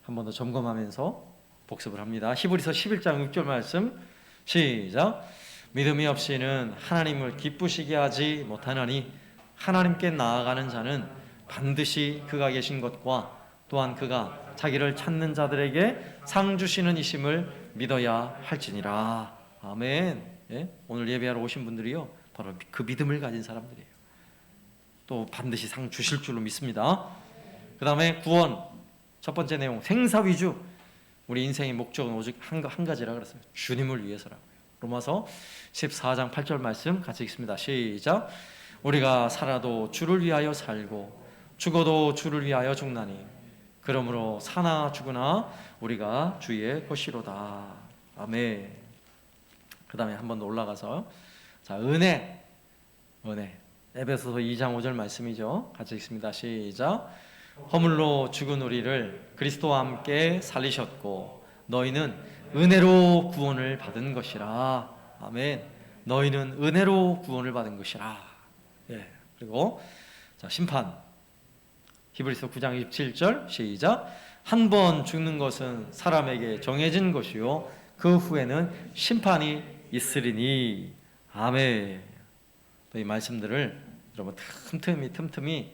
한 번 더 점검하면서 복습을 합니다. 히브리서 11장 6절 말씀 시작. 믿음이 없이는 하나님을 기쁘시게 하지 못하나니 하나님께 나아가는 자는 반드시 그가 계신 것과 또한 그가 자기를 찾는 자들에게 상 주시는 이심을 믿어야 할지니라. 아멘. 예? 오늘 예배하러 오신 분들이요, 바로 그 믿음을 가진 사람들이에요. 또 반드시 상 주실 줄로 믿습니다. 그 다음에 구원, 첫 번째 내용, 생사 위주. 우리 인생의 목적은 오직 한 가지라 그랬어요. 주님을 위해서라고요. 로마서 14장 8절 말씀 같이 읽습니다. 시작. 우리가 살아도 주를 위하여 살고 죽어도 주를 위하여 죽나니 그러므로 사나 죽으나 우리가 주의 것이로다. 아멘. 그 다음에 한 번 더 올라가서 자, 은혜. 에베소서 2장 5절 말씀이죠. 같이 읽습니다. 시작. 허물로 죽은 우리를 그리스도와 함께 살리셨고 너희는 은혜로 구원을 받은 것이라. 아멘. 너희는 은혜로 구원을 받은 것이라. 예. 그리고 자, 심판. 히브리서 9장 27절 시작. 한 번 죽는 것은 사람에게 정해진 것이요 그 후에는 심판이 있으리니. 아멘. 또 이 말씀들을 여러분 틈틈이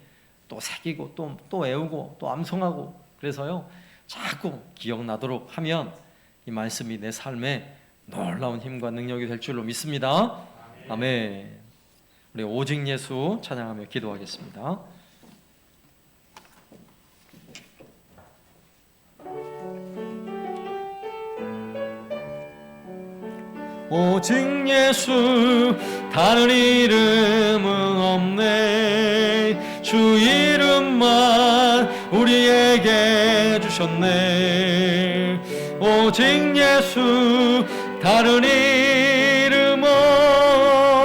또 새기고 또 외우고 또 암송하고 그래서요 자꾸 기억나도록 하면 이 말씀이 내 삶에 놀라운 힘과 능력이 될 줄로 믿습니다. 아멘. 우리 오직 예수 찬양하며 기도하겠습니다. 오직 예수 다른 이름은 없네. 주 이름만 우리에게 주셨네. 오직 예수 다른 이름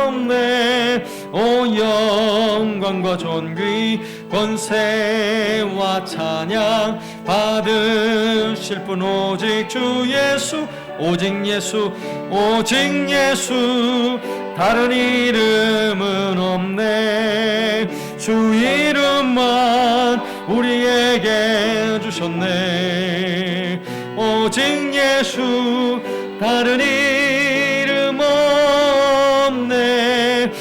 없네. 오 영광과 존귀 권세와 찬양 받으실 분 오직 주 예수. 오직 예수 오직 예수 다른 이름은 없네. 주 이름만 우리에게 주셨네. 오직 예수 다른 이름 없네.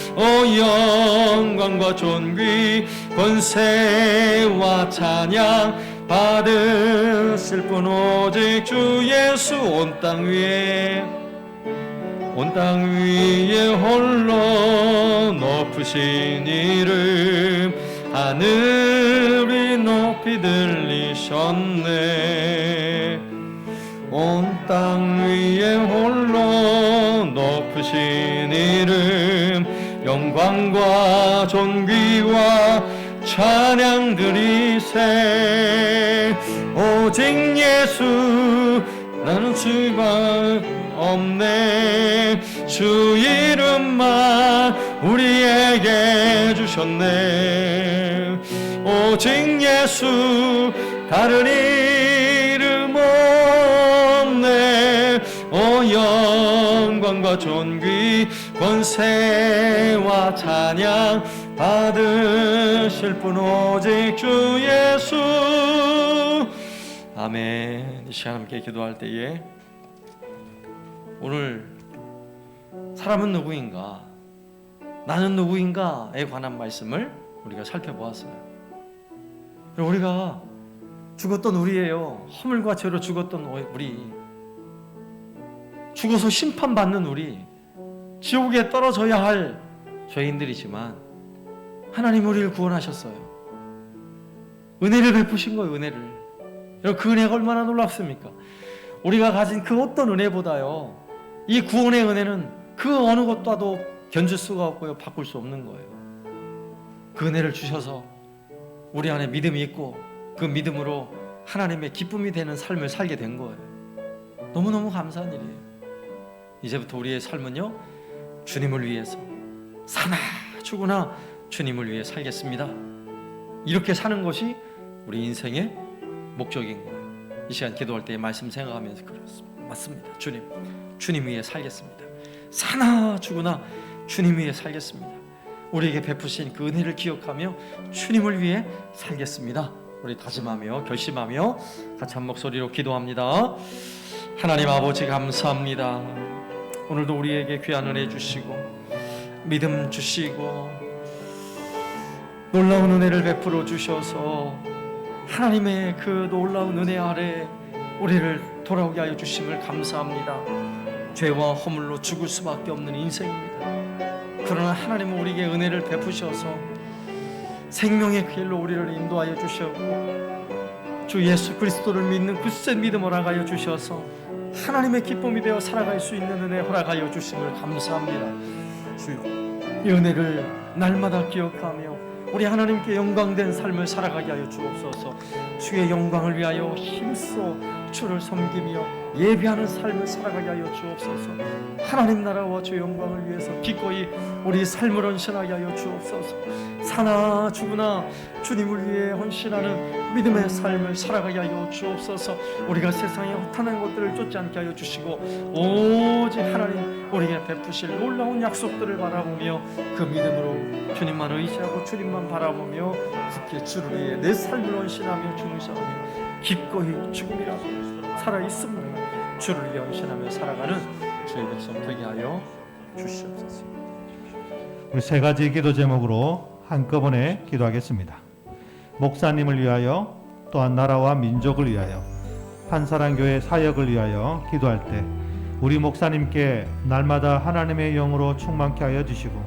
영광과 존귀 권세와 찬양 받으실 분 오직 주 예수. 온 땅 위에 홀로 높으신 이름 하늘이 높이 들리셨네. 온 땅 위에 홀로 높으신 이름 영광과 존귀와 찬양 드리세. 오직 예수 나는 수밖 없네. 주 이름만 우리에게 주셨네. 오직 예수 다른 이름 없네. 영광과 존귀 권세와 찬양 받으실 분 오직 주 예수. 아멘. 이 시간 함께 기도할 때에 오늘 사람은 누구인가, 나는 누구인가에 관한 말씀을 우리가 살펴보았어요. 우리가 죽었던 우리예요. 허물과 죄로 죽었던 우리, 죽어서 심판받는 우리, 지옥에 떨어져야 할 죄인들이지만 하나님 우리를 구원하셨어요. 은혜를 베푸신 거예요. 은혜를. 여러분, 그 은혜가 얼마나 놀랍습니까? 우리가 가진 그 어떤 은혜보다요, 이 구원의 은혜는 그 어느 것과도 견줄 수가 없고요, 바꿀 수 없는 거예요. 그 은혜를 주셔서 우리 안에 믿음이 있고 그 믿음으로 하나님의 기쁨이 되는 삶을 살게 된 거예요. 너무너무 감사한 일이에요. 이제부터 우리의 삶은요, 주님을 위해서 사나 죽으나 주님을 위해 살겠습니다. 이렇게 사는 것이 우리 인생의 목적인 거예요. 이 시간 기도할 때 말씀 생각하면서 그렇습니다. 맞습니다. 주님 위해 살겠습니다. 사나 죽으나 주님 위해 살겠습니다. 우리에게 베푸신 그 은혜를 기억하며 주님을 위해 살겠습니다. 우리 다짐하며 결심하며 같이 한 목소리로 기도합니다. 하나님 아버지 감사합니다. 오늘도 우리에게 귀한 은혜 주시고 믿음 주시고 놀라운 은혜를 베풀어 주셔서 하나님의 그 놀라운 은혜 아래 우리를 돌아오게 하여 주심을 감사합니다. 죄와 허물로 죽을 수밖에 없는 인생입니다. 그러나 하나님은 우리에게 은혜를 베푸셔서 생명의 길로 우리를 인도하여 주셨고 주 예수 그리스도를 믿는 굳센 믿음 허락하여 주셔서 하나님의 기쁨이 되어 살아갈 수 있는 은혜 허락하여 주심을 감사합니다. 주여, 이 은혜를 날마다 기억하며 우리 하나님께 영광된 삶을 살아가게 하여 주옵소서. 주의 영광을 위하여 힘써 주를 섬기며 예배하는 삶을 살아가게 하여 주옵소서. 하나님 나라와 주의 영광을 위해서 기꺼이 우리 삶을 헌신하게 하여 주옵소서. 사나 죽으나 주님을 위해 헌신하는 믿음의 삶을 살아가게 하여 주옵소서. 우리가 세상의 허탄한 것들을 쫓지 않게 하여 주시고 오직 하나님 우리에게 베푸실 놀라운 약속들을 바라보며 그 믿음으로 주님만 의지하고 주님만 바라보며 굳게 주를 위해 내 삶을 헌신하며 중사하며 기꺼이 죽음이라도 살아있습니다. 주를 위해 헌신하며 살아가는 주의 백성 되게 하여 주시옵소서. 우리 세 가지 기도 제목으로 한꺼번에 기도하겠습니다. 목사님을 위하여, 또한 나라와 민족을 위하여, 한사랑교회 사역을 위하여 기도할 때 우리 목사님께 날마다 하나님의 영으로 충만케 하여 주시고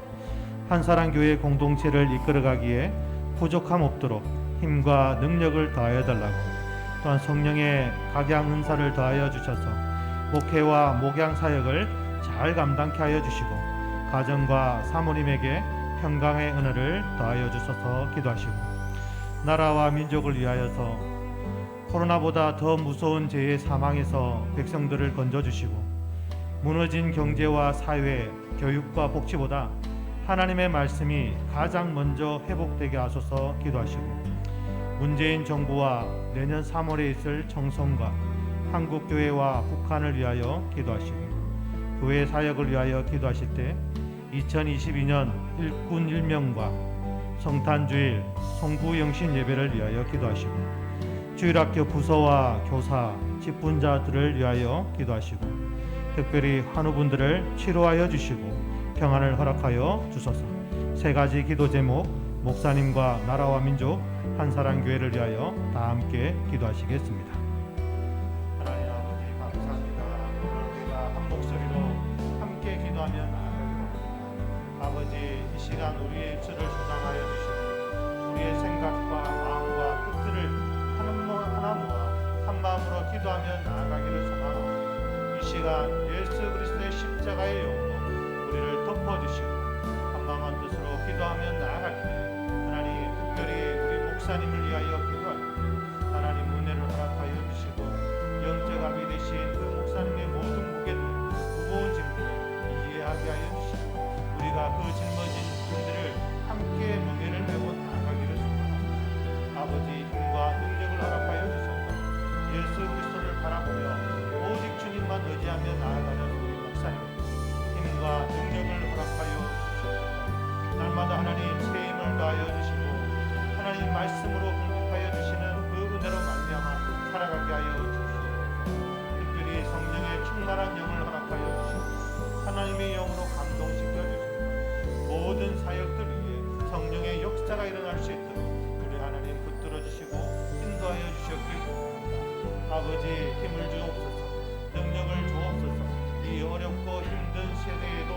한사랑교회 공동체를 이끌어가기에 부족함 없도록 힘과 능력을 더하여 달라고, 또한 성령의 각양 은사를 더하여 주셔서 목회와 목양 사역을 잘 감당케 하여 주시고 가정과 사모님에게 평강의 은혜를 더하여 주셔서 기도하시고, 나라와 민족을 위하여서 코로나보다 더 무서운 죄의 사망에서 백성들을 건져주시고 무너진 경제와 사회, 교육과 복지보다 하나님의 말씀이 가장 먼저 회복되게 하소서 기도하시고, 문재인 정부와 내년 3월에 있을 총선과 한국교회와 북한을 위하여 기도하시고 교회 사역을 위하여 기도하실 때 2022년 일꾼 1명과 성탄주일 송구영신 예배를 위하여 기도하시고 주일학교 부서와 교사, 직분자들을 위하여 기도하시고 특별히 환우분들을 치료하여 주시고 평안을 허락하여 주소서. 세 가지 기도 제목 목사님과 나라와 민족 한사랑교회를 위하여 다 함께 기도하시겠습니다. 하나님 아버지 감사합니다. 오늘 우리가 한 목소리로 함께 기도하며 나아가기로 아버지 이 시간 우리의 입술을 소장하여 주시고 우리의 생각과 마음과 뜻들을 하나 모아 한 마음으로 기도하며 나아가기를 소망하고 이 시간 예수 그리스도의 십자가의 영으로 우리를 덮어주시고 한 마음 한 뜻으로 기도하며 나아갈 때 하나님 특별히 우리 목사님을 위하여 기도할 때 하나님 은혜를 허락하여 주시고 영적압이 되신 그 목사님의 모든 무게들 무거운 짐들을 이해하게 하여 주시고 우리가 그 짊어진 짐들을 함께 무게를 메고 나아가기를 소망합니다. 아버지 힘과 능력을 허락하여 주소서. 예수 그리스도를 바라보며 오직 주님만 의지하며 나아가는 우리 목사님 힘과 능력을 허락하여 주시옵소서. 날마다 하나님 새 힘을 더하여 주시고 하나님 말씀으로 공급하여 주시는 그 은혜로 말미암아 살아가게 하여 주시옵소서. 특별히 성령의 충만한 영을 허락하여 주시고 하나님의 영으로 감동시켜 주시고 모든 사역들 위해 성령의 역사가 일어날 수 있도록 우리 하나님 붙들어 주시고 인도하여 주셨길 원합니다. 아버지 힘을 주옵소서. 능력을 주옵소서. 이 어렵고 힘든 세대에도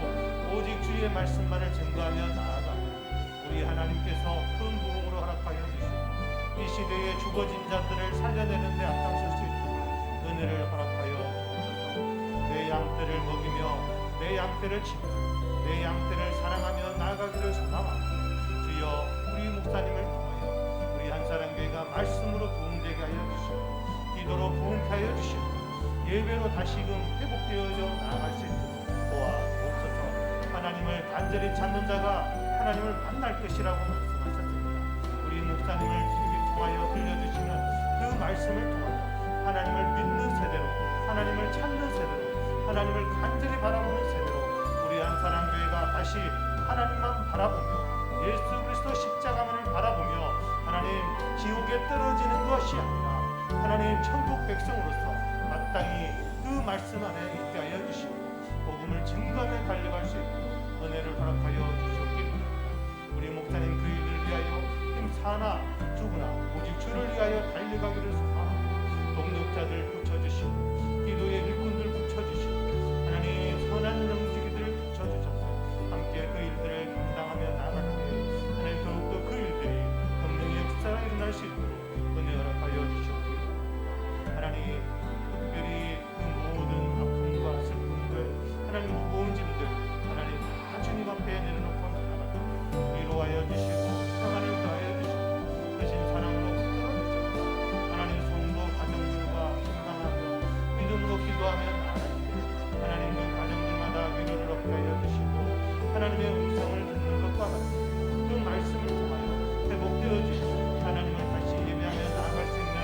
오직 주의 말씀만을 증거하며 나아가는 우리 하나님께서 큰 부흥으로 허락하여 주시고 이 시대에 죽어진 자들을 살려내는 데 앞장설 수 있도록 은혜를 허락하여 주옵소서. 내 양떼를 먹이며 내 양떼를 치며 내 양떼를 사랑하며 나아가기를 소망합니다. 주여 우리 목사님을 통하여 우리 한사랑교회가 말씀으로 부흥되게 하여 주시고 기도로 부흥케 하여 주시고 예배로 다시금 회복되어져 나아갈 수 있도록 도와주옵소서. 하나님을 간절히 찾는 자가 하나님을 만날 것이라고 말씀하셨습니다. 우리 목사님을 통하여 들려주시는 그 말씀을 통하여 하나님을 믿는 세대로 하나님을 찾는 세대로 하나님을 간절히 바라보는 세대로 우리 한사랑교회가 다시 하나님만 바라보며 예수 그리스도 십자가만을 바라보며 하나님 지옥에 떨어지는 것이 아니라 하나님 천국 백성으로서 마땅히 그 말씀 안에 있게 하여 주시고 복음을 증거하며 달려갈 수 있도록 은혜를 허락하여 주시옵기 바랍니다. 우리 목사님 그 일을 위하여 힘사나 죽으나 오직 주를 위하여 달려가기를 소망하고 동력자들 붙여주시고 기도의 일꾼들 붙여주시고 하나님 선한 영지기들을 붙여주셔서 함께 그 일들을 감당하며 나아갈 때 하나님 더욱더 그 일들이 성령의 역사가 일어날 수 있도록 은혜 허락하여 주시옵기 바랍니다. 하나님 특별히 그 모든 아픔과 슬픔들 하나님 무거운 짐들 하나님 다 주님 앞에 내려놓고 나아가고 위로하여 주시고 평안을 더하여 주시고 대신 사랑으로 풀어주시고 하나님 성도 가정들과 감당하며 믿음으로 기도하며 나아갈 때 하나님 그 가정들마다 위로를 얻게 하여 주시고 하나님의 음성을 듣는 것과 같이 그 말씀을 통하여 회복되어 주시고 하나님을 다시 예배하며 나아갈 수 있는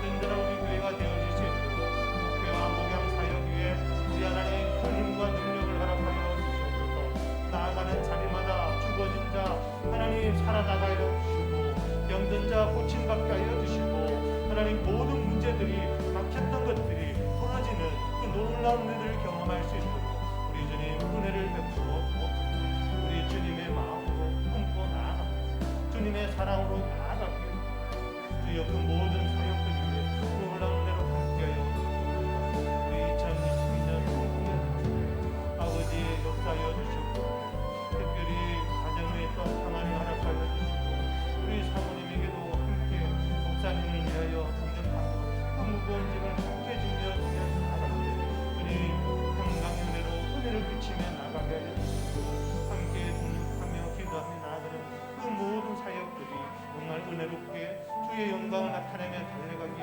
든든한 우리 교회가 되어질 수 있도록 목회와 목양 사역 위에 우리 하나님 큰 힘과 능력을 허락하여 주시옵소서. 나아가는 자리마다 죽어진 자 하나님 살아나가여 주시고 병든 자 고침받게 하여 주시고 하나님 모든 문제들이 막혔던 것들이 풀어지는 그 놀라운 은혜를 경험할 수 있도록 우리 주님 은혜를 베풀어 주옵소서. 우리 주님의 마음으로 품고 나아갑니다. 주님의 사랑으로 나아갑니다. 주여 그 모든 사역들 위해 놀라운 은혜로 함께하여 주옵소서. 우리 2022년 성공의 아버지 역사하여 주시고 특별히 가정의 또 평안을 허락하여 주시고 우리 사모님에게도 함께 목사님을 위하여 동력하고 그 무거운 짐을 함께 지며 나아가게 우리 평강의 은혜로 은혜를 비치며 나가게 하여 주시고 함께 동력하며 기도하며 나아가는 그 모든 사역들이 정말 은혜롭게 주의 영광을 나타내며 달려가게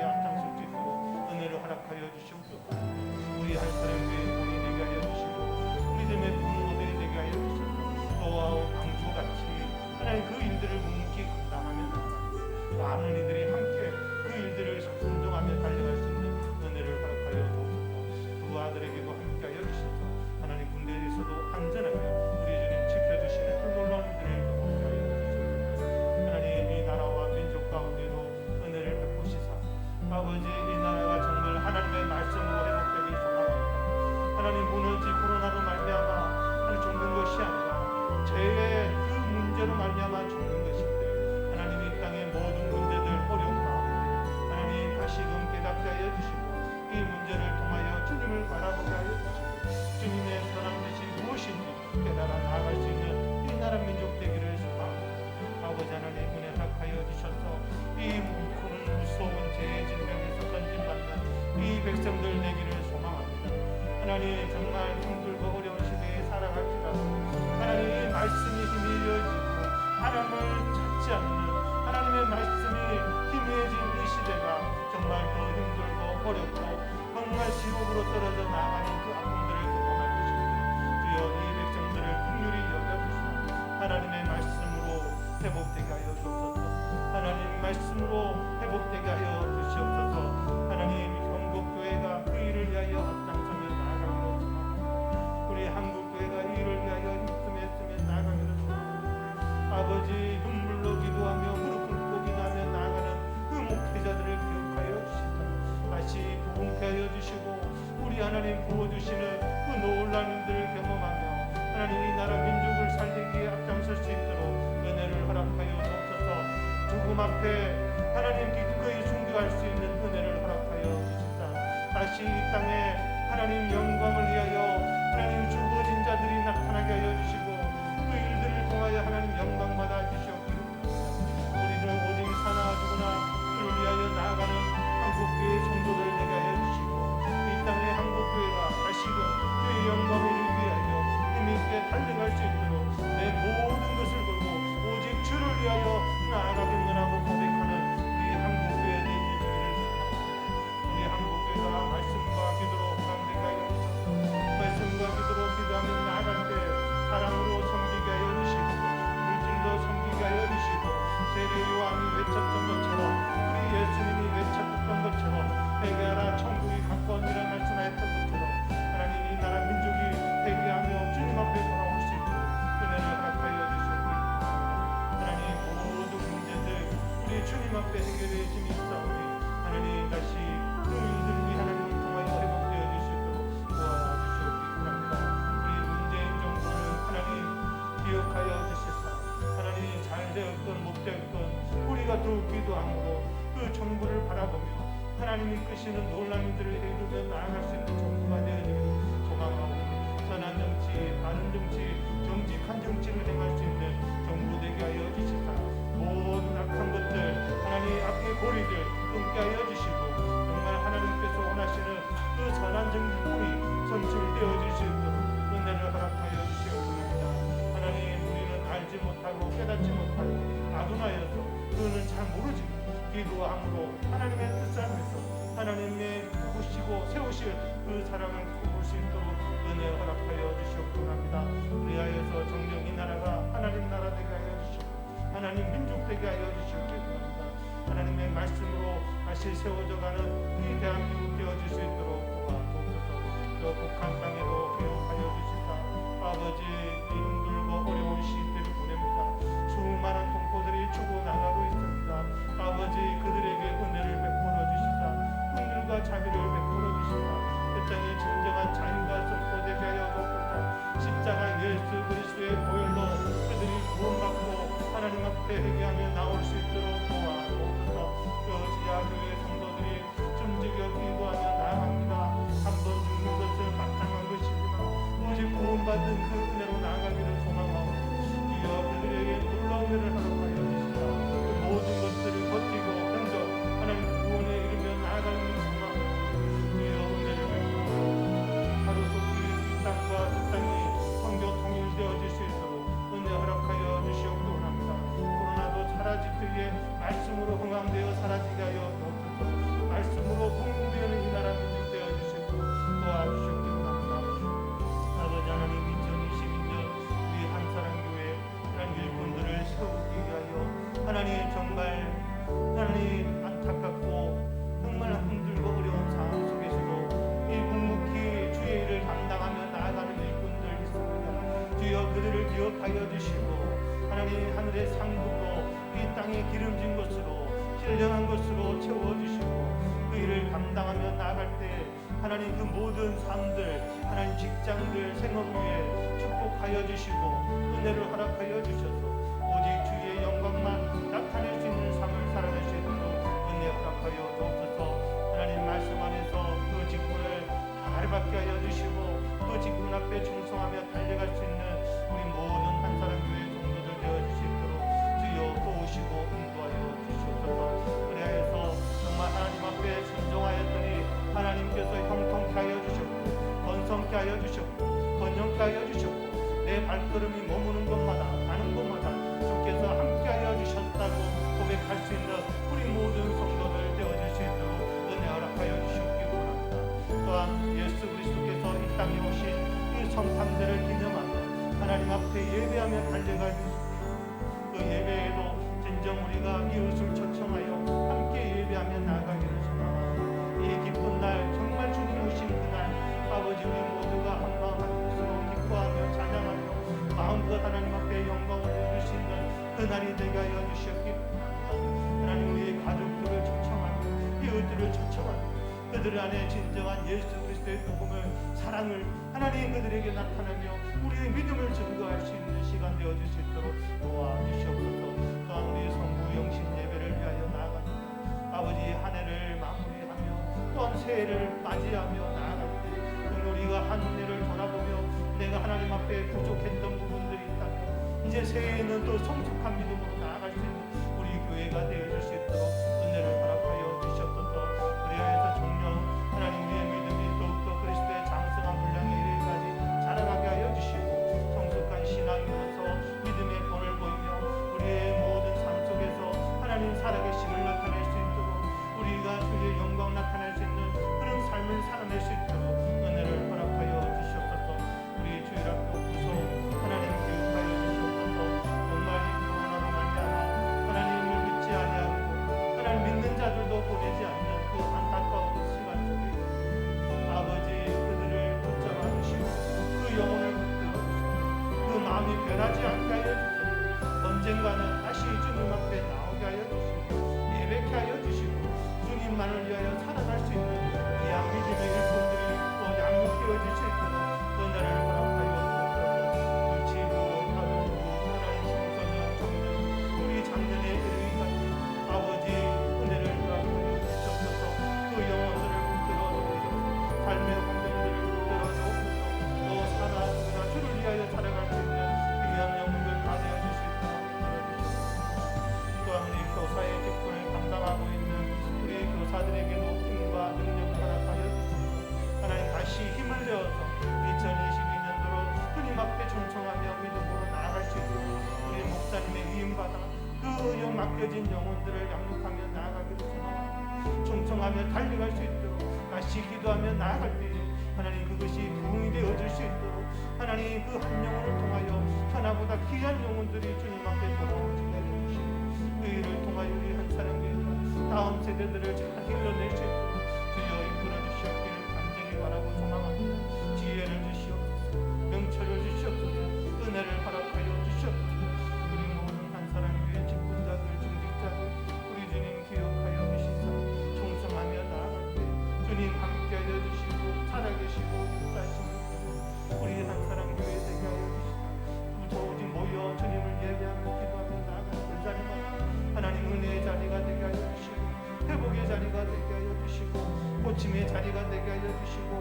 정말 힘들고 어려운 시대에 살아갈지라도 하나님의 말씀이 힘이 되어지고 하나님을 찾지 않는 하나님의 말씀이 희미해진 이 시대가 정말 더 힘들고 어렵고 정말 지옥으로 떨어져 나가는 그 아픔들을 경험할 것입니다. 주여 이 백성들을 긍휼히 여겨주시고 하나님의 말씀으로 회복되게 하여 주옵소서. 하나님 말씀으로 회복되게 하여 주시옵소서. 하나님 한국교회가 그 일을 위하여 앞장서며 나아가기를 원합니다. 우리 한국교회가 이 일을 위하여 힘쓰며 나아가기를 원합니다. 아버지 눈물로 기도하며 무릎 꿇고 기도하며 나아가는 그 목회자들을 기억하여 주시다. 다시 부흥케 하여 주시고 우리 하나님 부어주시는 그 놀라운 일들을 경험하며 하나님 이 나라 민족을 살리기에 앞장설 수 있도록 은혜를 허락하여 주옵소서. 죽음 앞에 하나님 기꺼이 순교할 수 있는 은혜를 허락하여 주시다. 다시 이 땅에 하나님 영광을 위하여 하나님 죽어진 자들이 나타나게 하여 주시고 그 일들을 통하여 하나님 영광 받아 주시옵기를 원합니다. 우리는 오직 사나 죽으나 그를 위하여 나아가는 한국교회 성도들 되게 하여 주시고 이 땅의 한국교회가 다시금 주의 영광을 위하여 힘있게 달려갈 수 있도록 내 모든 것을 걸고 오직 주를 위하여 나아가겠노라고 고백하는 우리 한국교회 되는 주를 우리 한국교회가 말씀과 기도로 강되게 하여 주셔서 말씀과 기도로 기도하며 나아갈 때 사랑으로 섬기게 하여 주시고 물질로 섬기게 하여 주시고 세례요한이 외쳤던 것처럼 우리 예수님이 외쳤던 것처럼 회개하라 천국이 가까우니라 말씀하였던 것처럼 하나님 이 나라 민족이 회개하며 주님 앞에 돌아올 수 있도록 은혜를 허락하여 주시옵소서. 하나님 모든 문제들 우리 주님 앞에 해결의 힘이 있사오니 하나님 다시 그 일들이 하나님을 통하여 회복되어 주시도록 도와주시옵기 바랍니다. 우리 문재인 정부는 하나님 기억하여 주시사 하나님 잘 되었건 못 되었건 우리가 더욱 기도함으로 그 정부를 바라보며 하나님이 끄시는 놀라운 일들을 이루며 나아갈 수 있는 정부가 되어지기를 소망하고 선한 정치, 바른 정치, 정직한 정치를 행할 수 있는 정부 되게 하여 주시사 모든 악한 것들 하나님 악의 고리들 끊게 하여 주시고 정말 하나님께서 원하시는 그 선한 정치뿐이 선출되어질 수 있도록 은혜를 허락하여 주시옵소서. 하나님 우리는 알지 못하고 깨닫지 못하고 아둔하여서 그는 잘 모르지 기도함으로 하나님의 뜻을 하면서 하나님의 부으시고 세우실 그 사랑을 볼 수 있도록 은혜 허락하여 주시옵소서 합니다. 우리하여서 정녕 이 나라가 하나님 나라 되게 하여 주시고 하나님 민족 되게 하여 주시옵기 바랍니다. 하나님의 말씀으로 다시 세워져가는 이 대한민국 되어질 수 있도록 도와주옵소서. 저 북한 땅에도 기억하여 주시사 아버지 이 힘들고 어려운 시대를 보냅니다. 수많은 동포들이 죽어나가고 있습니다. 아버지 그들에게 은혜를 베풀어 주시사 긍휼과 자비를 베풀어 주시사 그 땅에 진정한 자유가 선포되게 하여 주옵소서. 십자가 예수 그리스도의 보혈로 그들이 구원받고 하나님 앞에 회개하며 나올 수 있도록 도와주옵소서. 그 지하교회 성도들이 숨지겨 기도하며 나아갑니다. 한 번 죽는 것은 마땅한 것이지만 오직 구원받은 그 은혜로 나아가기를 소망하고 주여 그들에게 놀라운 은혜를 허락하여 주시사 그 모든 것들을 버티고 견뎌 하나님 구원에 이르며 나아가는 소망으로 주여 은혜를 베풀어 하루 속히 이 땅과 그 땅이 성교 통일되어질 수 있도록 은혜 허락하여 주시옵기 원합니다. 코로나도 사라질 때에 말씀으로 흥황되어 사라지게 하여 주옵소서. 말씀으로 공동되는 이 나라 민족 되어 주시고 도와주시옵기 원합니다. 아버지 하나님 2022년 우리 한사랑교회 하나님 일꾼들을 세우기 위하여 하나님 정말 하나님 안타깝고 정말 힘들고 어려운 상황 속에서도 이 묵묵히 주의 일을 감당하며 나아가는 일꾼들 있습니다. 주여 그들을 기억하여 주시고 하나님 하늘의 상급으로 이 땅에 기름진 것으로 신령한 것으로 채워주시고 그 일을 감당하며 나아갈 때 하나님 그 모든 삶들 하나님 직장들 생업 위에 축복하여 주시고 은혜를 허락하여 주셔서 오직 주의 영광만 나타낼 수 있는 삶을 살아낼 수 있도록 은혜 허락하여 주옵소서. 하나님 말씀 안에서 그 직분을 잘 받게 하여 주시고 그 직분 앞에 충성하며 달려갈 수 있는 우리 모든 한사람교회 성도들 되어질 수 있도록 주여 도우시고 인도하여 주시옵소서. 그래서 정말 하나님 앞에 순종하였더니 하나님께서 형통케 하여 주셨고 번성케 하여 주셨고 번영케 하여 주셨고 내 발걸음이 머무는 곳마다 가는 곳마다 주께서 함께하여 주셨다고 고백할 수 있는 우리 모든 성도들 되어줄 수 있도록 은혜 허락하여 주시옵기 원합니다. 또한 예수 그리스도께서 이 땅에 오신 이 성탄절을 기념하며 하나님 앞에 예배하며 달려갈 그 예배에도 진정 우리가 이웃을 초청하여 함께 예배하며 나아가기를 소망합니다. 이 기쁜 날 정말 주님 오신 그날 아버지 우리 모두가 한마음 한뜻으로 기뻐하며 찬양하며 마음껏 하나님 앞에 영광을 드릴 수 있는 그날이 되게 하여 주시옵기 바랍니다. 하나님 우리의 가족들을 초청하며 이웃들을 초청하며 그들 안에 진정한 예수 그리스도의 복음을 사랑을 하나님 그들에게 나타내며 우리의 믿음을 증거할 수 있는 시간 되어줄 수 있도록 도와주시옵소서. 또한 우리 성부 영신 예배를 위하여 나아갑니다. 아버지 한 해를 마무리하며 또한 새해를 맞이하며 나아갑니다. 우리가 한 해를 돌아보며 내가 하나님 앞에 부족했던 부분들이 있다면 이제 새해에는 또 성숙한 믿음으로 나아갈 수 있는 우리 교회가 되어줄 수 있도록 은혜를 허락하여 주시옵소서. 그리하여서 정녕 하나님 우리의 믿음이 더욱더 그리스도의 장성한 분량에 이르기까지 자라나게 하여 주시고 성숙한 신앙으로서 믿음의 본을 보이며 우리의 모든 삶 속에서 하나님 살아계심을 나타낼 수 있도록 우리가 주의 영광 나타낼 수 있는 그런 삶을 살아낼 수 있도록 은혜를 허락하여 주시옵소서. 우리 주일학교 부서 하나님 교육하여 주시옵소서. 정말 이 코로나로 말미암아 하나님을 믿지 아니하고 하나님 믿는 자들도 보내지 않는 그 안타까운 시간 속에 아버지 그들을 붙잡아 주시고 그 영혼을 붙들어 그 마음이 변하지 않게 하여 주시고 언젠가는 다시 주님 앞에 나오게 하여 주시고 예배케 하여 주시고 주님만을 위하여 살아갈 수 있는 귀한 믿음의 일꾼들이 또 양육되어질 수 있도록 은혜를 허락하여 주옵소서. 지구 하나님 청소년 청년 우리 작년에 이르기까지 아버지 은혜를 허락하여 주옵소서. 그 영혼들을 붙들어 주옵소서. 삶의 환경들을 붙들어 주옵소서. 또 살아 죽으나 주를 위하여 살아갈 수 있는 귀한 영혼들 다 되어줄 수 있도록 은혜를 주옵소서. 또한 우리 교사의 직분을 감당하고 있는 우리 교사들에게도 힘과 능력을 허락하여 주시고 하나님 다시 힘을 내어서 2022년도로 주님 앞에 충성하며 믿음으로 나아갈 수 있도록 우리 목사님의 위임받아 그 맡겨진 영혼들을 양육하며 나아가기를 소망합니다. 충성하며 달려갈 수 있도록 다시 기도하며 나아갈 때에 하나님 그것이 부흥이 되어질 수 있도록 하나님 그 한 영혼을 통하여 하나보다 귀한 영혼들이 주님 앞에 돌아오게 해주시고 그 일을 통하여 우리 한 사람에게 다음 세대들을 잘 길러낼 수 있도록 주여 이끌어 주시옵기를 간절히 바라고 소망합니다. 지혜를 주시옵소서. 명철을 주시옵소서. 은혜를 허락하여 주시옵소서. 우리 모든 한 사람 위에 직분자들 중직자들 우리 주님 기억하여 주시사 충성하며 나아갈 때 주님 함께하여 주시고 살아계시고 역사하시는 우리 한 사람 교회 되게 하여 주시사 오직 모여 주님을 예배하며 기도하며 나아가는 그 자리마다 하나님 은혜의 자리가 되게 하여 주시고 회복의 자리가 되게 하여 주시고 고침의 자리가 되게 하여 주시고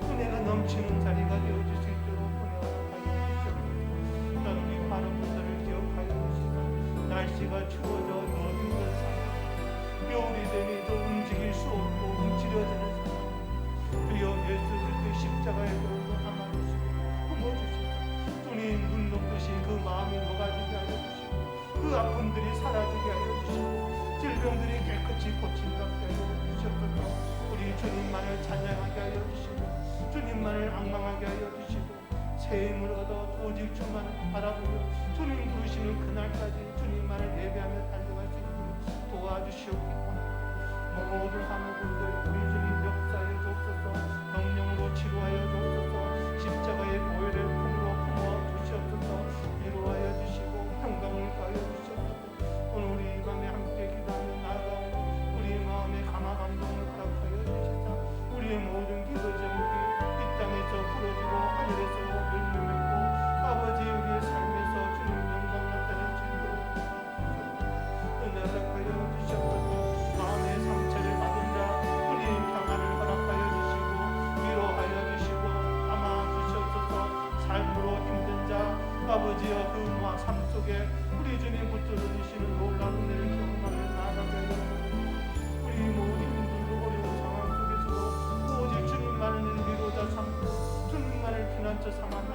은혜가 넘치는 자리가 되어줄 수 있도록 은혜를 하여 주시옵소서. 또한 우리 많은 분들을 기억하여 주시고 날씨가 추워져 더 힘든 상황 겨울이 되니 더 움직일 수 없고 움츠려지는 상황 주여 예수 그리스도의 십자가의 돌로 감아주시고 품어주시고 주님 눈 높으신 그 마음이 녹아지게 하여 주시고 그 아픔들이 사라지게 하여 주시고 질병들이 깨끗이 고침받게 하여 주시옵소서. 우리 주님만을 찬양하게 하여 주시고 주님만을 앙망하게 하여 주시고 새 힘을 얻어 오직 주만을 바라보며 주님 부르시는 그날까지 주님만을 예배하며 달려갈 수 있도록 도와주시옵기 바랍니다. 모든 한우분들 우리 주님 역사에 주옵소서. 성령으로 치료하여 주옵소서. 십자가의 보혈을 품으로 품어 주시옵소서. 위로하여 주시고 평강을 가하여 주시옵소서. 오늘 우리 이 밤에 함께 기도하며 나아가는 우리의 마음에 감화 감동을 허락하여 주시사 우리의 모든 기도 제목이 이 땅에서 풀어지고 하늘에서 열매맺고 아버지 우리의 삶에서 주님 영광 나타낼 수 있도록 은혜 허락하여 주시옵소서. 마음의 상처를 받은 자 우리 평안을 허락하여 주시고 위로하여 주시고 감화 주시옵소서. 삶으로 힘든 자 아버지여 그 삶 속에 우리 주님 붙들어 주시는 놀라운 은혜를 경험하며 나아가게 하여 주시고 우리 모든 힘들고 어려운 상황 속에서도 오직 주님만을 위로자 삼고 주님만을 피나 원한처 삼아